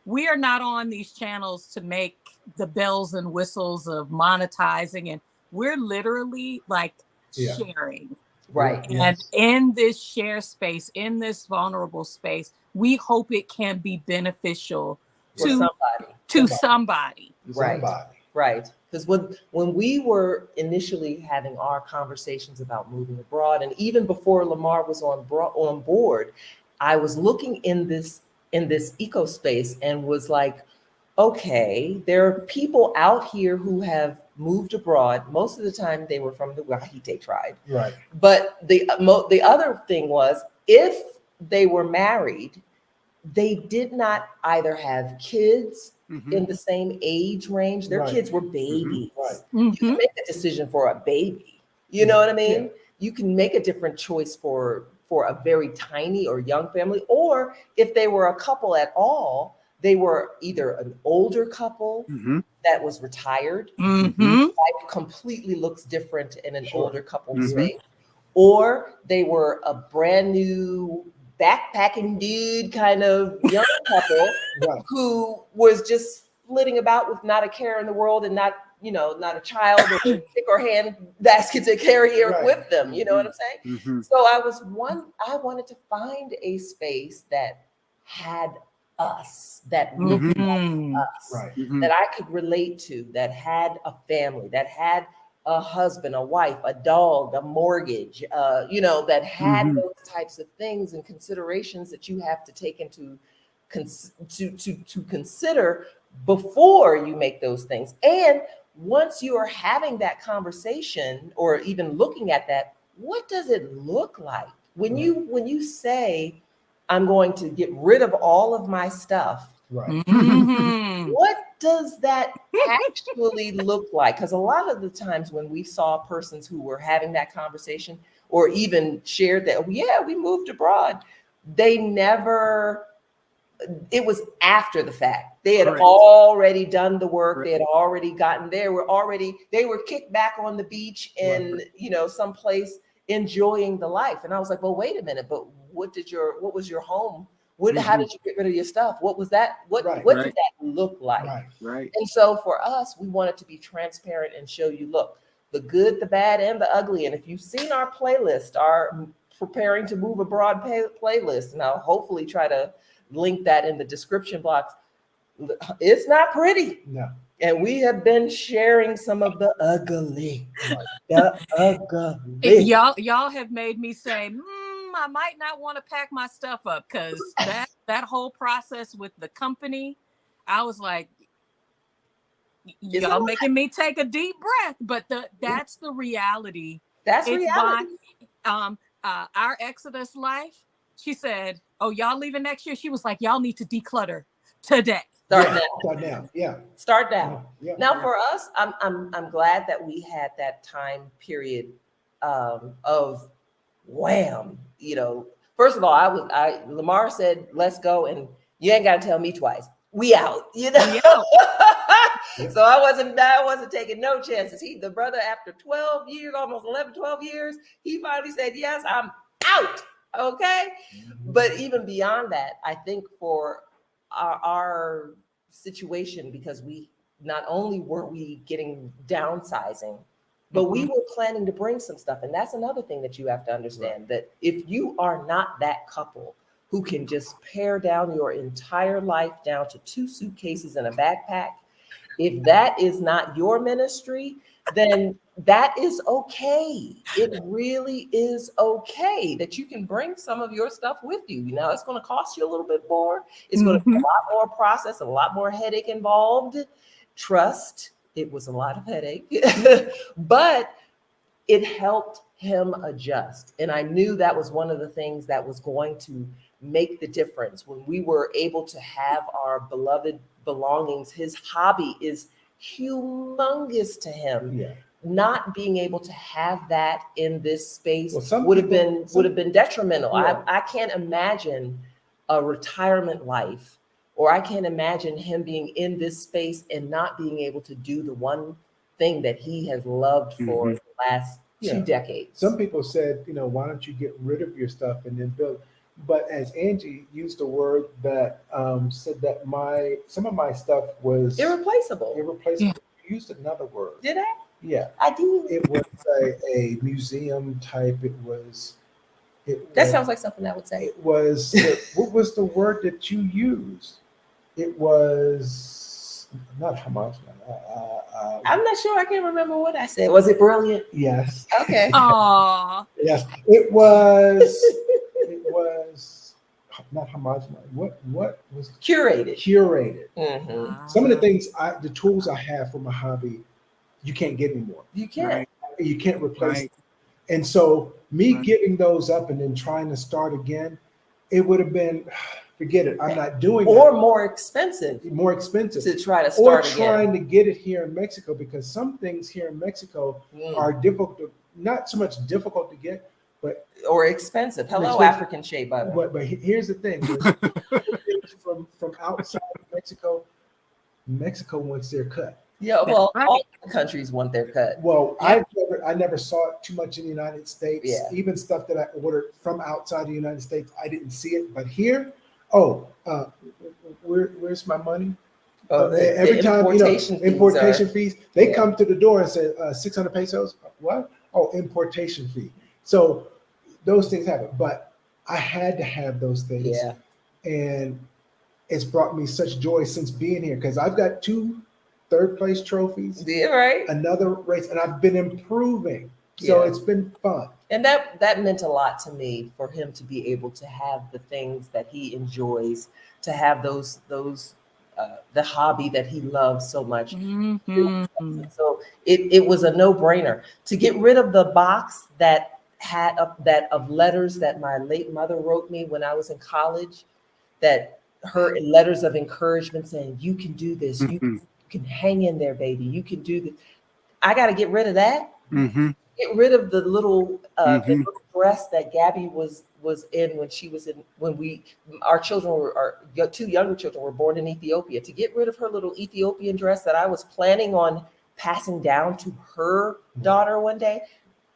We are not on these channels to make the bells and whistles of monetizing, and we're literally like sharing. Right. And in this share space, in this vulnerable space, we hope it can be beneficial to somebody. Right. Right. Because when we were initially having our conversations about moving abroad, and even before Lamar was on board, I was looking in this eco space and was like, okay, there are people out here who have moved abroad. Most of the time they were from the Wahite tribe. Right. But the other thing was, if they were married, they did not either have kids in the same age range. Their kids were babies. Right. You can make a decision for a baby. You know what I mean? You can make a different choice for a very tiny or young family, or if they were a couple at all, they were either an older couple that was retired. Life completely looks different in an older couple's space. Or they were a brand new backpacking dude kind of young couple who was just flitting about with not a care in the world and not a child or stick or hand basket to carry here with them. You know what I'm saying? So I wanted to find a space that had us, that looked like us, that I could relate to, that had a family, that had a husband, a wife, a dog, a mortgage, that had those types of things and considerations that you have to take into to consider before you make those things. And once you are having that conversation or even looking at that, what does it look like when you say, I'm going to get rid of all of my stuff? Right. What does that actually look like? Because a lot of the times when we saw persons who were having that conversation or even shared that, we moved abroad, it was after the fact. They had already done the work. They had already gotten there. They were kicked back on the beach in, someplace enjoying the life. And I was like, well, wait a minute, but what was your home? How did you get rid of your stuff? What was that? What did that look like? Right. And so for us, we wanted to be transparent and show you, look, the good, the bad, and the ugly. And if you've seen our playlist, our preparing to move abroad playlist, and I'll hopefully try to link that in the description box. It's not pretty. No. And we have been sharing some of the ugly. The ugly. Y'all have made me say, I might not want to pack my stuff up, because that whole process with the company, I was like, y'all making me take a deep breath. But that's the reality. That's reality. Why, our Exodus life, she said, oh, y'all leaving next year? She was like, y'all need to declutter today. Start now. Yeah. Start now. Yeah. Now for us, I'm glad that we had that time period of wham. First of all, Lamar said, let's go, and you ain't got to tell me twice. We out, So I wasn't taking no chances. The brother, after 12 years, almost 11, 12 years, he finally said, yes, I'm out. Okay. But even beyond that, I think for our situation, because we not only were we getting downsizing, but we were planning to bring some stuff. And that's another thing that you have to understand, that if you are not that couple who can just pare down your entire life down to 2 suitcases and a backpack, if that is not your ministry, then that is okay. It really is okay that you can bring some of your stuff with you. Now, it's going to cost you a little bit more. It's going to be a lot more process, a lot more headache involved. Trust, it was a lot of headache, but it helped him adjust. And I knew that was one of the things that was going to make the difference when we were able to have our beloved belongings. His hobby is humongous to him. Yeah. Not being able to have that in this space would have been detrimental. Yeah. I can't imagine a retirement life, or I can't imagine him being in this space and not being able to do the one thing that he has loved for the last 2 decades. Some people said, why don't you get rid of your stuff and then build? But as Angie used a word that said that some of my stuff was irreplaceable. You used another word. Did I? Yeah. I do. It was a museum type. That sounds like something I would say. It was, what was the word that you used? It was not homogenous. I'm not sure. I can't remember what I said. Was it brilliant? Yes. Okay. Aww. Yes. It was. It was not homogenous. What was Curated. curated? Mm-hmm. Some of the things, the tools I have for my hobby, you can't get anymore. You can't. Right. You can't replace. Right. And so me Right. giving those up and then trying to start again, it would have been, forget it. I'm not doing Or that. more expensive More expensive. to try to Or start again. trying to get it here in Mexico, because some things here in Mexico are difficult, not so much difficult to get, but or expensive. Hello, expensive. African shea butter. but here's the thing. From outside of Mexico, Mexico wants their cut. Yeah, well, Right. all the countries want their cut. Well, Yeah. I never saw it too much in the United States. Yeah. Even stuff that I ordered from outside the United States, I didn't see it. But here, where's my money? Every time, importation fees, they come to the door and say 600 pesos. What? Oh, importation fee. So those things happen. But I had to have those things. Yeah. And it's brought me such joy since being here, because I've got 2 third-place trophies, Yeah, right. another race, and I've been improving. So Yeah. it's been fun. And that meant a lot to me, for him to be able to have the things that he enjoys, to have those the hobby that he loves so much. Mm-hmm. So it was a no-brainer to get rid of the box that had of letters that my late mother wrote me when I was in college, that her letters of encouragement saying, you can do this, you can hang in there, baby, you can do this. I got to get rid of that. Mm-hmm. Get rid of the little dress that Gabby was in when our children our 2 younger children were born in Ethiopia. To get rid of her little Ethiopian dress that I was planning on passing down to her daughter one day,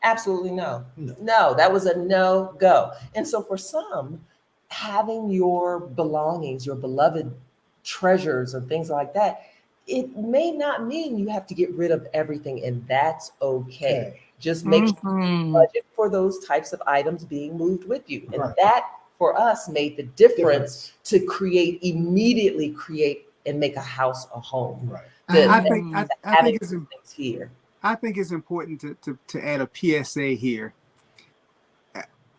absolutely no. That was a no go. And so for some, having your belongings, your beloved treasures and things like that, it may not mean you have to get rid of everything, and that's okay. Just make sure you budget for those types of items being moved with you. And that, for us, made the difference to immediately create and make a house a home. Right. I think it's here. I think it's important to add a PSA here.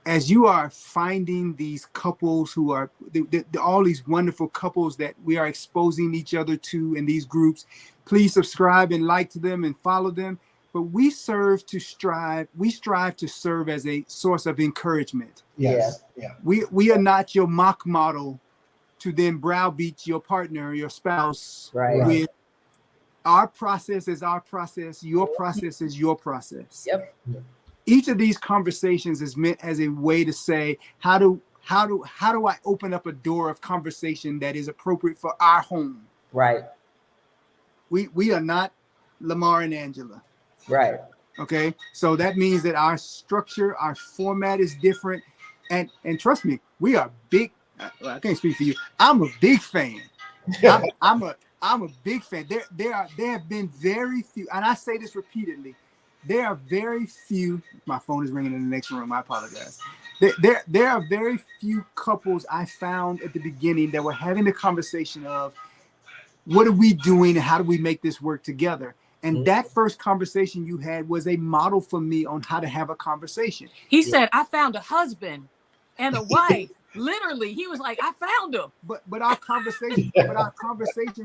As you are finding these couples who are all these wonderful couples that we are exposing each other to in these groups, please subscribe and like to them and follow them. But we strive to serve as a source of encouragement. Yes. Yeah. We are not your mock model to then browbeat your partner or your spouse. Right. With our process is our process, your process is your process. Yep. Each of these conversations is meant as a way to say, how do I open up a door of conversation that is appropriate for our home? Right. We are not Lamar and Angela. Right. Okay. So that means that our structure, our format is different. And trust me, we are big. I can't speak for you. I'm a big fan. I'm a big fan. There have been very few, and I say this repeatedly. There are very few. My phone is ringing in the next room. I apologize. There are very few couples I found at the beginning that were having the conversation of, what are we doing and how do we make this work together? And that first conversation you had was a model for me on how to have a conversation. He said, I found a husband and a wife. Literally, he was like, I found them. But our conversation,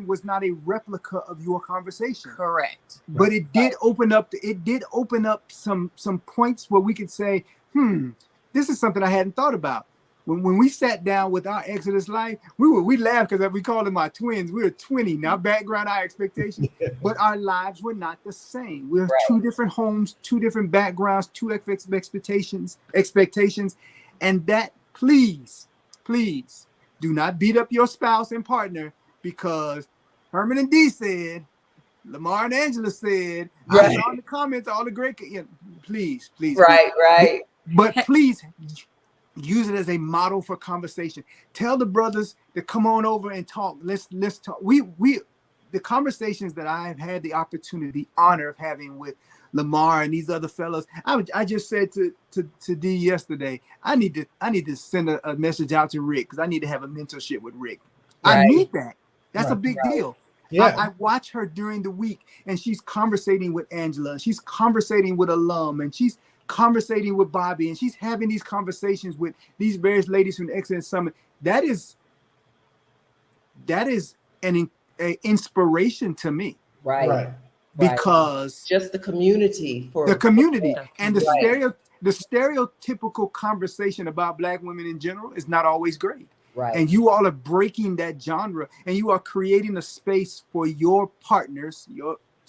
was not a replica of your conversation. Correct. But it did open up some points where we could say, this is something I hadn't thought about. When we sat down with our Exodus life, we laughed because we called them our twins. We were twinning, our background, our expectations, but our lives were not the same. We have 2 different homes, 2 different backgrounds, 2 expectations, and that please do not beat up your spouse and partner because Herman and Dee said, Lamar and Angela said, I saw in the comments all the great, please. Right. But please use it as a model for conversation. Tell the brothers to come on over and talk. Let's talk. the conversations that I've had the honor of having with Lamar and these other fellows, I just said to Dee yesterday, I need to send a message out to Rick, because I need to have a mentorship with Rick. Right. I need that. That's a Right. big deal. Yeah. I watch her during the week, and she's conversating with Angela, and she's conversating with Alum, and she's conversating with Bobby, and she's having these conversations with these various ladies from the Excellence Summit. That is an inspiration to me. Right. Because just the community and the stereotypical conversation about Black women in general is not always great. Right. And you all are breaking that genre, and you are creating a space for your partners,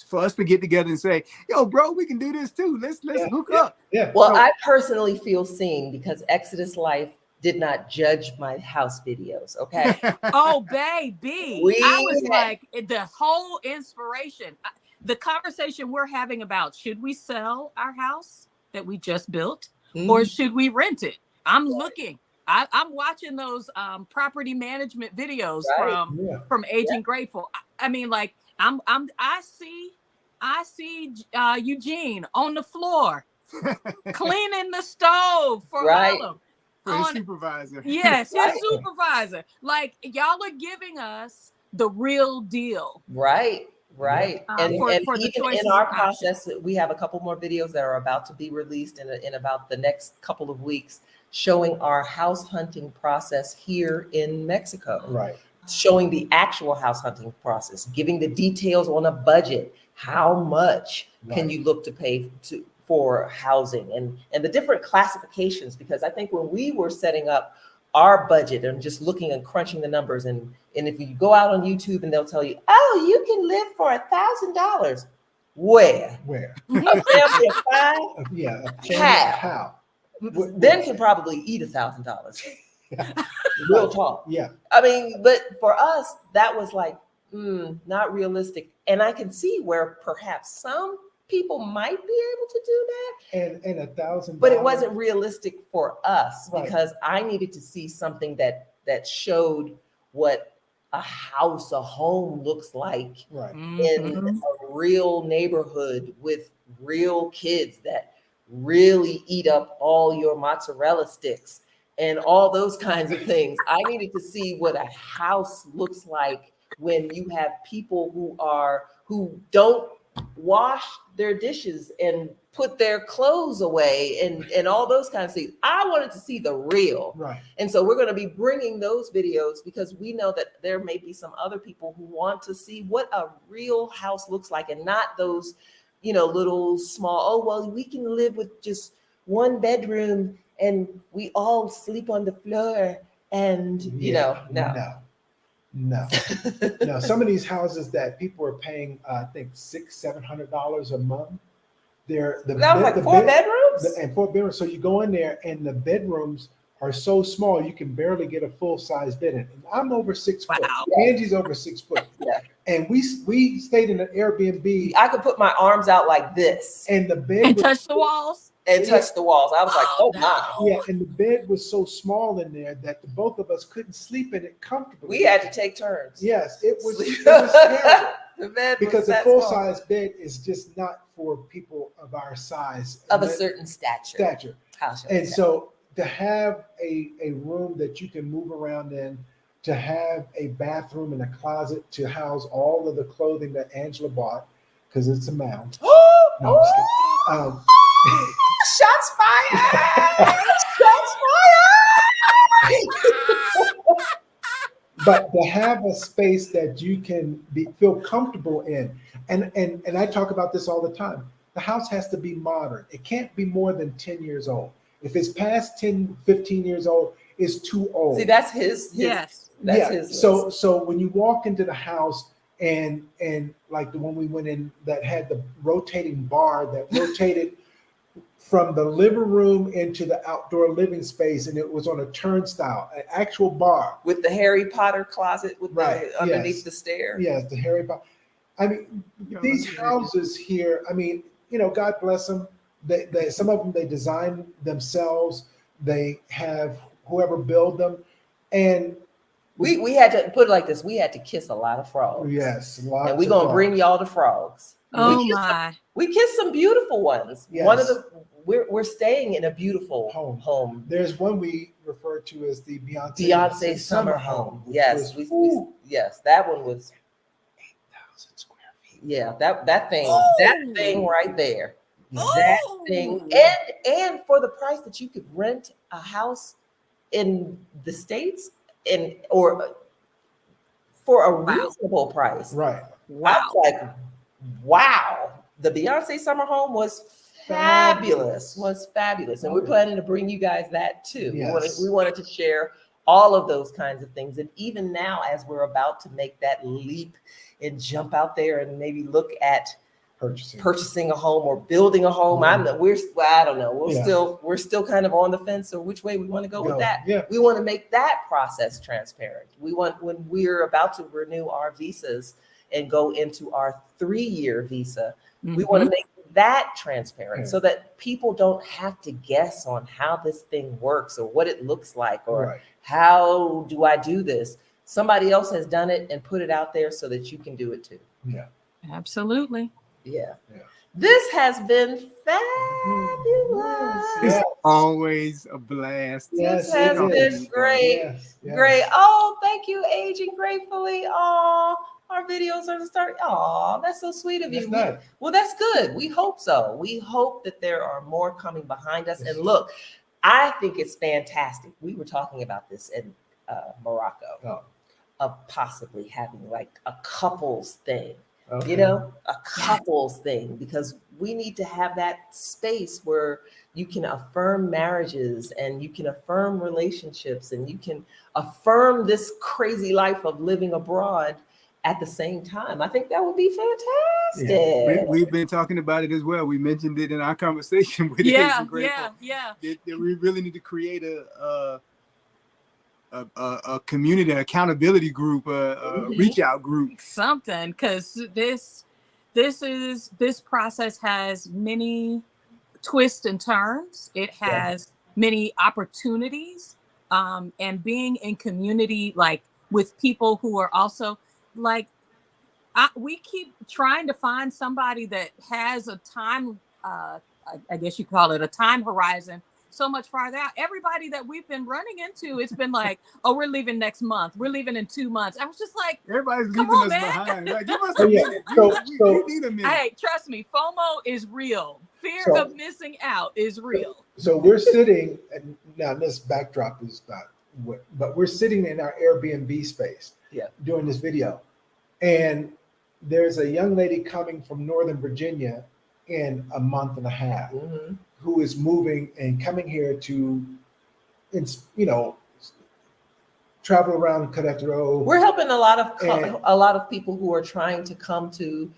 for us to get together and say, yo, bro, we can do this too. Let's hook up. Yeah. Well, I personally feel seen because Exodus Life did not judge my house videos. Okay. Oh, baby. I was like, the whole inspiration, the conversation we're having about, should we sell our house that we just built, or should we rent it? I'm looking. I'm watching those property management videos from Agent Grateful. I mean, like I see Eugene on the floor cleaning the stove for Harlem. For his supervisor. Yes, his supervisor. Like, y'all are giving us the real deal. Right. And for even in our process, we have a couple more videos that are about to be released in about the next couple of weeks, showing our house hunting process here in Mexico. Right. Showing the actual house hunting process, giving the details on a budget. How much can you look to pay for housing and the different classifications? Because I think when we were setting up our budget and just looking and crunching the numbers, and if you go out on YouTube and they'll tell you, oh, you can live for $1,000. Where? A family of five? Yeah. How? Then can probably eat $1,000. Real talk. Yeah. I mean, but for us, that was like, not realistic. And I can see where perhaps some people might be able to do that. And $1,000. But it wasn't realistic for us because I needed to see something that showed what a home looks like in a real neighborhood with real kids that really eat up all your mozzarella sticks and all those kinds of things. I needed to see what a house looks like when you have people who don't wash their dishes and put their clothes away and all those kinds of things. I wanted to see the real. Right. And so we're going to be bringing those videos because we know that there may be some other people who want to see what a real house looks like, and not those, little small, we can live with just one bedroom and we all sleep on the floor and, No. Some of these houses that people are paying, I think $600-700 a month. That was like 4 bedrooms? And 4 bedrooms. So you go in there and the bedrooms are so small you can barely get a full-size bed in. And I'm over 6 foot. Angie's over 6 foot. Yeah. And we stayed in an Airbnb. I could put my arms out like this. And the bed and touch the walls. And touch the walls. I was like, oh my. Yeah, and the bed was so small in there that the both of us couldn't sleep in it comfortably. We had to take turns. Yes, it was terrible. The bed because a full-size bed is just not for people of our size. Of a certain stature. And so to have a room that you can move around in, to have a bathroom and a closet to house all of the clothing that Angela bought, because it's a mound. No, I'm just kidding. Shots fired! Shots fired! But to have a space that you can feel comfortable in, and I talk about this all the time, the house has to be modern. It can't be more than 10 years old. If it's past 10, 15 years old, it's too old. See, that's his yes. That's his so when you walk into the house and like the one we went in that had the rotating bar that rotated from the living room into the outdoor living space, and it was on a turnstile, an actual bar. With the Harry Potter closet with underneath the stair. Yes, the Harry Potter. I mean, these houses here, I mean, God bless them. They some of them, they design themselves. They have whoever build them. And We had to put it like this. We had to kiss a lot of frogs. Yes, and we're gonna bring y'all the frogs. Oh my! We kissed some beautiful ones. Yes. One of the we're staying in a beautiful home. There's one we refer to as the Beyonce summer home. Yes, yes, that one was 8,000 square feet. Yeah, that thing right there. That thing, and for the price that you could rent a house in the States or for a reasonable price. Right. Wow. I was like, wow. The Beyonce summer home was fabulous. And we're planning to bring you guys that too. Yes. We wanted to share all of those kinds of things. And even now, as we're about to make that leap and jump out there and maybe look at purchasing a home or building a home, I don't know. We're still kind of on the fence or which way we want to go with that. Yeah. We want to make that process transparent. We want, when we're about to renew our visas and go into our 3-year visa, we want to make that transparent so that people don't have to guess on how this thing works or what it looks like or how do I do this. Somebody else has done it and put it out there so that you can do it too. Yeah. Absolutely. Yeah. This has been fabulous. It's always a blast. This has been great. Great. Oh, thank you, Aging Gratefully. Oh, our videos are starting. Oh, that's so sweet of you. Well, that's good. We hope so. We hope that there are more coming behind us. And look, I think it's fantastic. We were talking about this in Morocco of possibly having like a couples thing. A couples thing, because we need to have that space where you can affirm marriages and you can affirm relationships and you can affirm this crazy life of living abroad at the same time. I think that would be fantastic. Yeah. We've been talking about it as well. We mentioned it in our conversation with yeah. That we really need to create a community, an accountability group, a reach out group, something, because this process has many twists and turns. It has many opportunities, and being in community, like with people who are also like, we keep trying to find somebody that has a time, I guess you call it a time horizon so much farther out. Everybody that we've been running into, it's been like, oh, we're leaving next month. We're leaving in 2 months. I was just like, everybody's leaving us behind. Like, give us a minute. We need a minute. Hey, trust me, FOMO is real. Fear of missing out is real. So we're sitting, and now this backdrop is not, but we're sitting in our Airbnb space doing this video. And there's a young lady coming from Northern Virginia in a month and a half. Who is moving and coming here to, travel around Querétaro. We're helping a lot of people who are trying to come to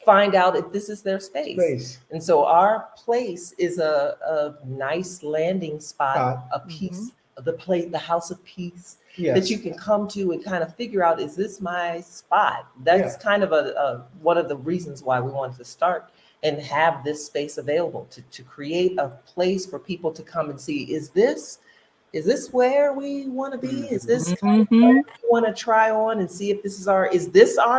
find out if this is their space. And so our place is a nice landing spot, a piece of the house of peace that you can come to and kind of figure out, is this my spot? That's kind of one of the reasons why we wanted to start and have this space available to create a place for people to come and see, is this where we want to be? Is this what we want to try on and see if this is our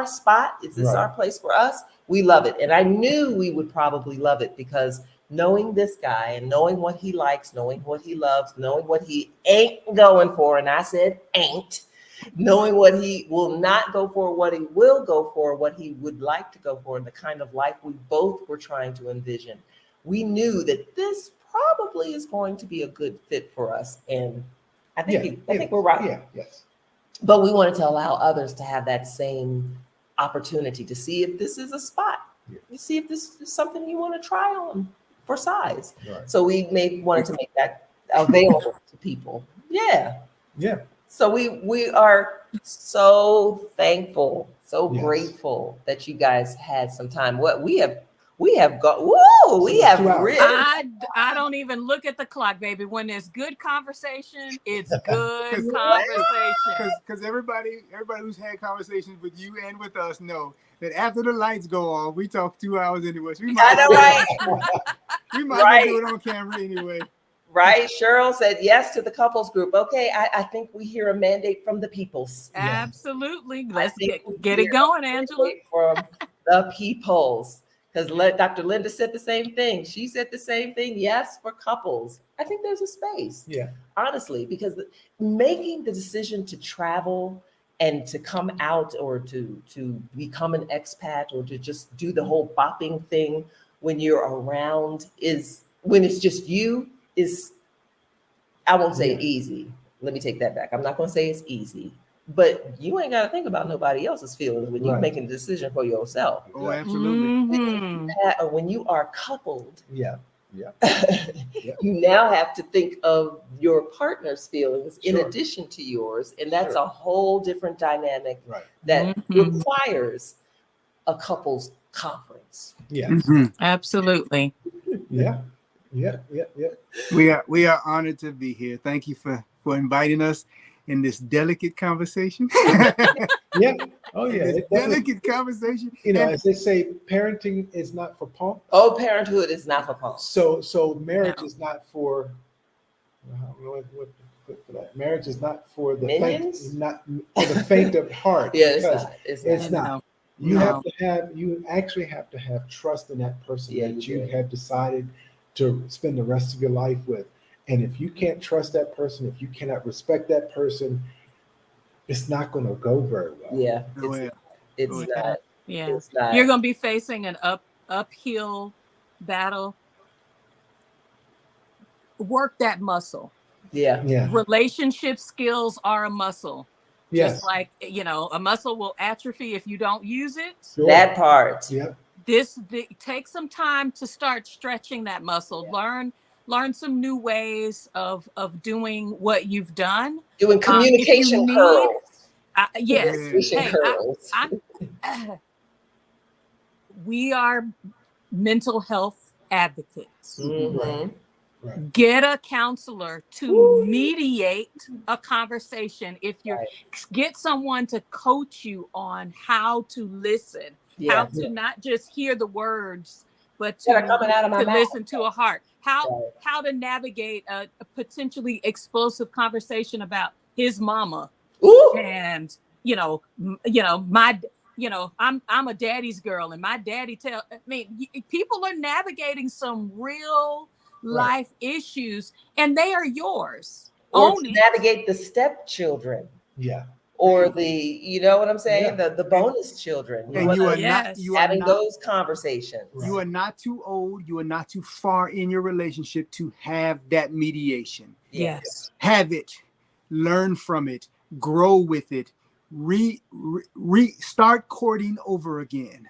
spot? Is this our place for us? We love it. And I knew we would probably love it, because knowing this guy and knowing what he likes, knowing what he loves, knowing what he ain't going for, and I said ain't, knowing what he will not go for, what he will go for, what he would like to go for, and the kind of life we both were trying to envision. We knew that this probably is going to be a good fit for us. And I think we're right. Yeah, yes. But we wanted to allow others to have that same opportunity to see if this is a spot. You see if this is something you want to try on for size. So we wanted to make that available to people. Yeah. So we are so thankful, so grateful that you guys had some time. What we have got. Woo! We have really. I don't even look at the clock, baby. When there's good conversation, it's good conversation. Because everybody who's had conversations with you and with us know that after the lights go off, we talk 2 hours anyway. So we might do it on camera anyway. Right? Cheryl said yes to the couples group. Okay, I think we hear a mandate from the peoples. Absolutely. I Let's think we get it hear going, a Angela. mandate from the peoples. Because Dr. Linda said the same thing. She said the same thing. Yes, for couples. I think there's a space. Yeah. Honestly, because making the decision to travel and to come out or to become an expat or to just do the whole bopping thing when you're around when it's just you is, I won't say easy. Let me take that back. I'm not going to say it's easy, but you ain't got to think about nobody else's feelings when you're making a decision for yourself. Oh, absolutely. Or when you are coupled, Yeah. you now have to think of your partner's feelings in addition to yours, and that's a whole different dynamic that requires a couples conference. Yes. Absolutely. Yeah. We are honored to be here. Thank you for inviting us in this delicate conversation. Yeah. Oh yeah. This delicate conversation. You know, as they say, parenting is not for punks. Oh, parenthood is not for punks. So marriage is not for marriage is not for the Minions? faint, not for the faint of heart. Yeah, it's not. You No. you actually have to have trust in that person that you do. have decided to spend the rest of your life with. And if you can't trust that person, if you cannot respect that person, it's not going to go very well. Yeah, it's not. Yeah, it's not. You're going to be facing an uphill battle. Work that muscle. Yeah. Relationship skills are a muscle. Yes. Just like, a muscle will atrophy if you don't use it. Sure. That part. Yeah. Take some time to start stretching that muscle. Learn some new ways of doing what you've done. Doing communication curls. Yes. Communication curls. We are mental health advocates. Mm-hmm. Right. Get a counselor to mediate a conversation. Get someone to coach you on how to listen, how to not just hear the words, but to listen to a heart. How to navigate a potentially explosive conversation about his mama. And I'm a daddy's girl, and my daddy people are navigating some real life issues, and they are yours. Or to navigate the stepchildren. Yeah. Or you know what I'm saying? The bonus children. And you are having those conversations. You are not too old. You are not too far in your relationship to have that mediation. Yes. Have it. Learn from it. Grow with it. Start courting over again.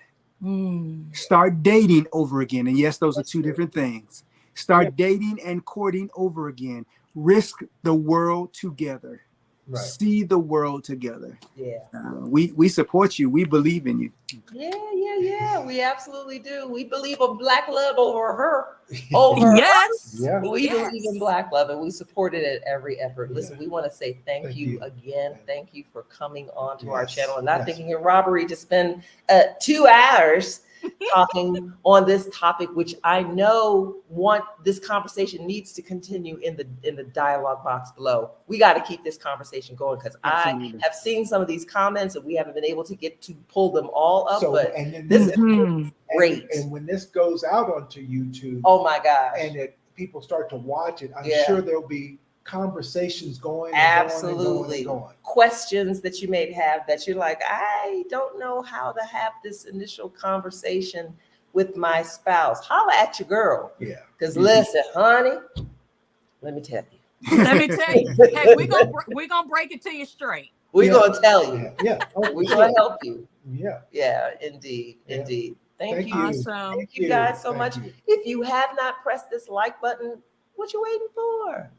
Start dating over again. And yes, those are two different things. Start dating and courting over again. Risk the world together. Right. See the world together. Yeah. We support you. We believe in you. Yeah. We absolutely do. We believe in Black love over her. Yes. Yeah. We believe in Black love, and we support it at every effort. Listen, we want to say thank you again. Thank you for coming on to our channel and not thinking it robbery to spend 2 hours talking on this topic, which I know this conversation needs to continue in the dialogue box below. We got to keep this conversation going, because I have seen some of these comments and we haven't been able to get to pull them all up. This is great. And when this goes out onto YouTube, oh my gosh, and people start to watch it, I'm sure there'll be conversations going. Absolutely. Going. Questions that you may have that you're like, I don't know how to have this initial conversation with my spouse. Holla at your girl. Yeah. Because listen, honey, let me tell you. Hey, we're gonna break it to you straight. We're gonna tell you. Yeah. Oh, we're gonna help you. Yeah. Yeah, indeed. Thank you. Awesome. Thank you guys so much. If you have not pressed this like button, what you waiting for?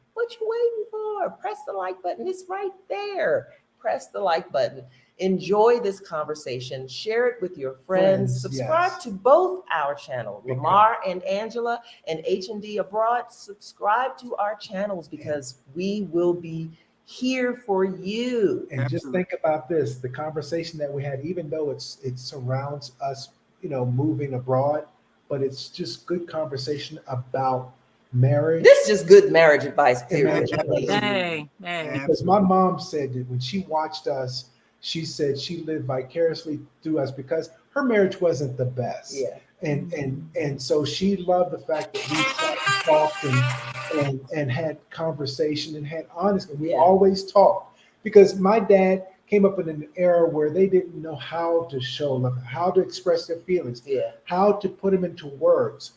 Press the like button. It's right there. Press the like button. Enjoy this conversation. Share it with your friends. Subscribe to both our channels, Lamar and Angela and H&D Abroad. Subscribe to our channels, because we will be here for you. And just think about this, the conversation that we had, even though it surrounds us, moving abroad, but it's just good conversation about marriage. This is just good marriage advice, period. Hey. Because my mom said that when she watched us, she said she lived vicariously through us because her marriage wasn't the best. Yeah. And so she loved the fact that we sat and talked and had conversation and had honesty. We always talked because my dad came up in an era where they didn't know how to show love, how to express their feelings, how to put them into words.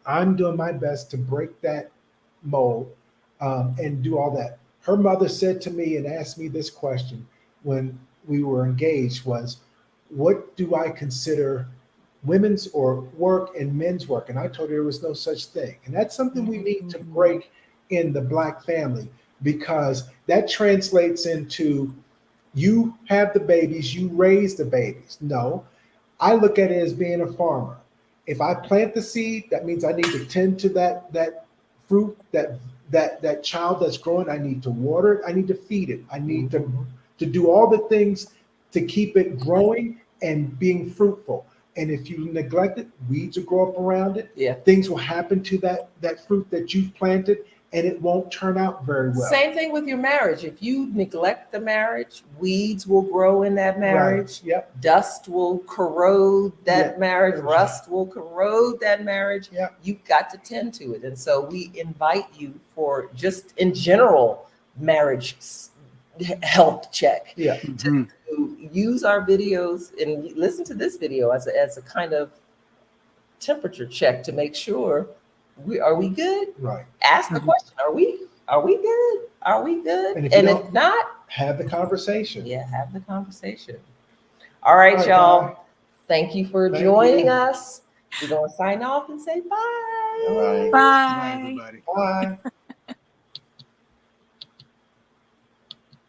I'm doing my best to break that mold and do all that. Her mother said to me and asked me this question when we were engaged was, what do I consider women's or work and men's work? And I told her there was no such thing. And that's something we need to break in the Black family, because that translates into you have the babies, you raise the babies. No, I look at it as being a farmer. If I plant the seed, that means I need to tend to that fruit, that child that's growing. I need to water it. I need to feed it. I need to do all the things to keep it growing and being fruitful. And if you neglect it, weeds will grow up around it. Yeah. Things will happen to that fruit that you've planted, and it won't turn out very well. Same thing with your marriage. If you neglect the marriage, weeds will grow in that marriage. Right. Yep. Dust will corrode that marriage. Rust will corrode that marriage. Yep. You've got to tend to it. And so we invite you for just in general marriage health check. Yeah. To use our videos and listen to this video as a kind of temperature check to make sure are we good? Right. Ask the question, are we good? Are we good? And if not, have the conversation. Yeah, have the conversation. All right, y'all. Thank you for joining us. We're going to sign off and say bye. All right. Bye. Bye, everybody. Bye.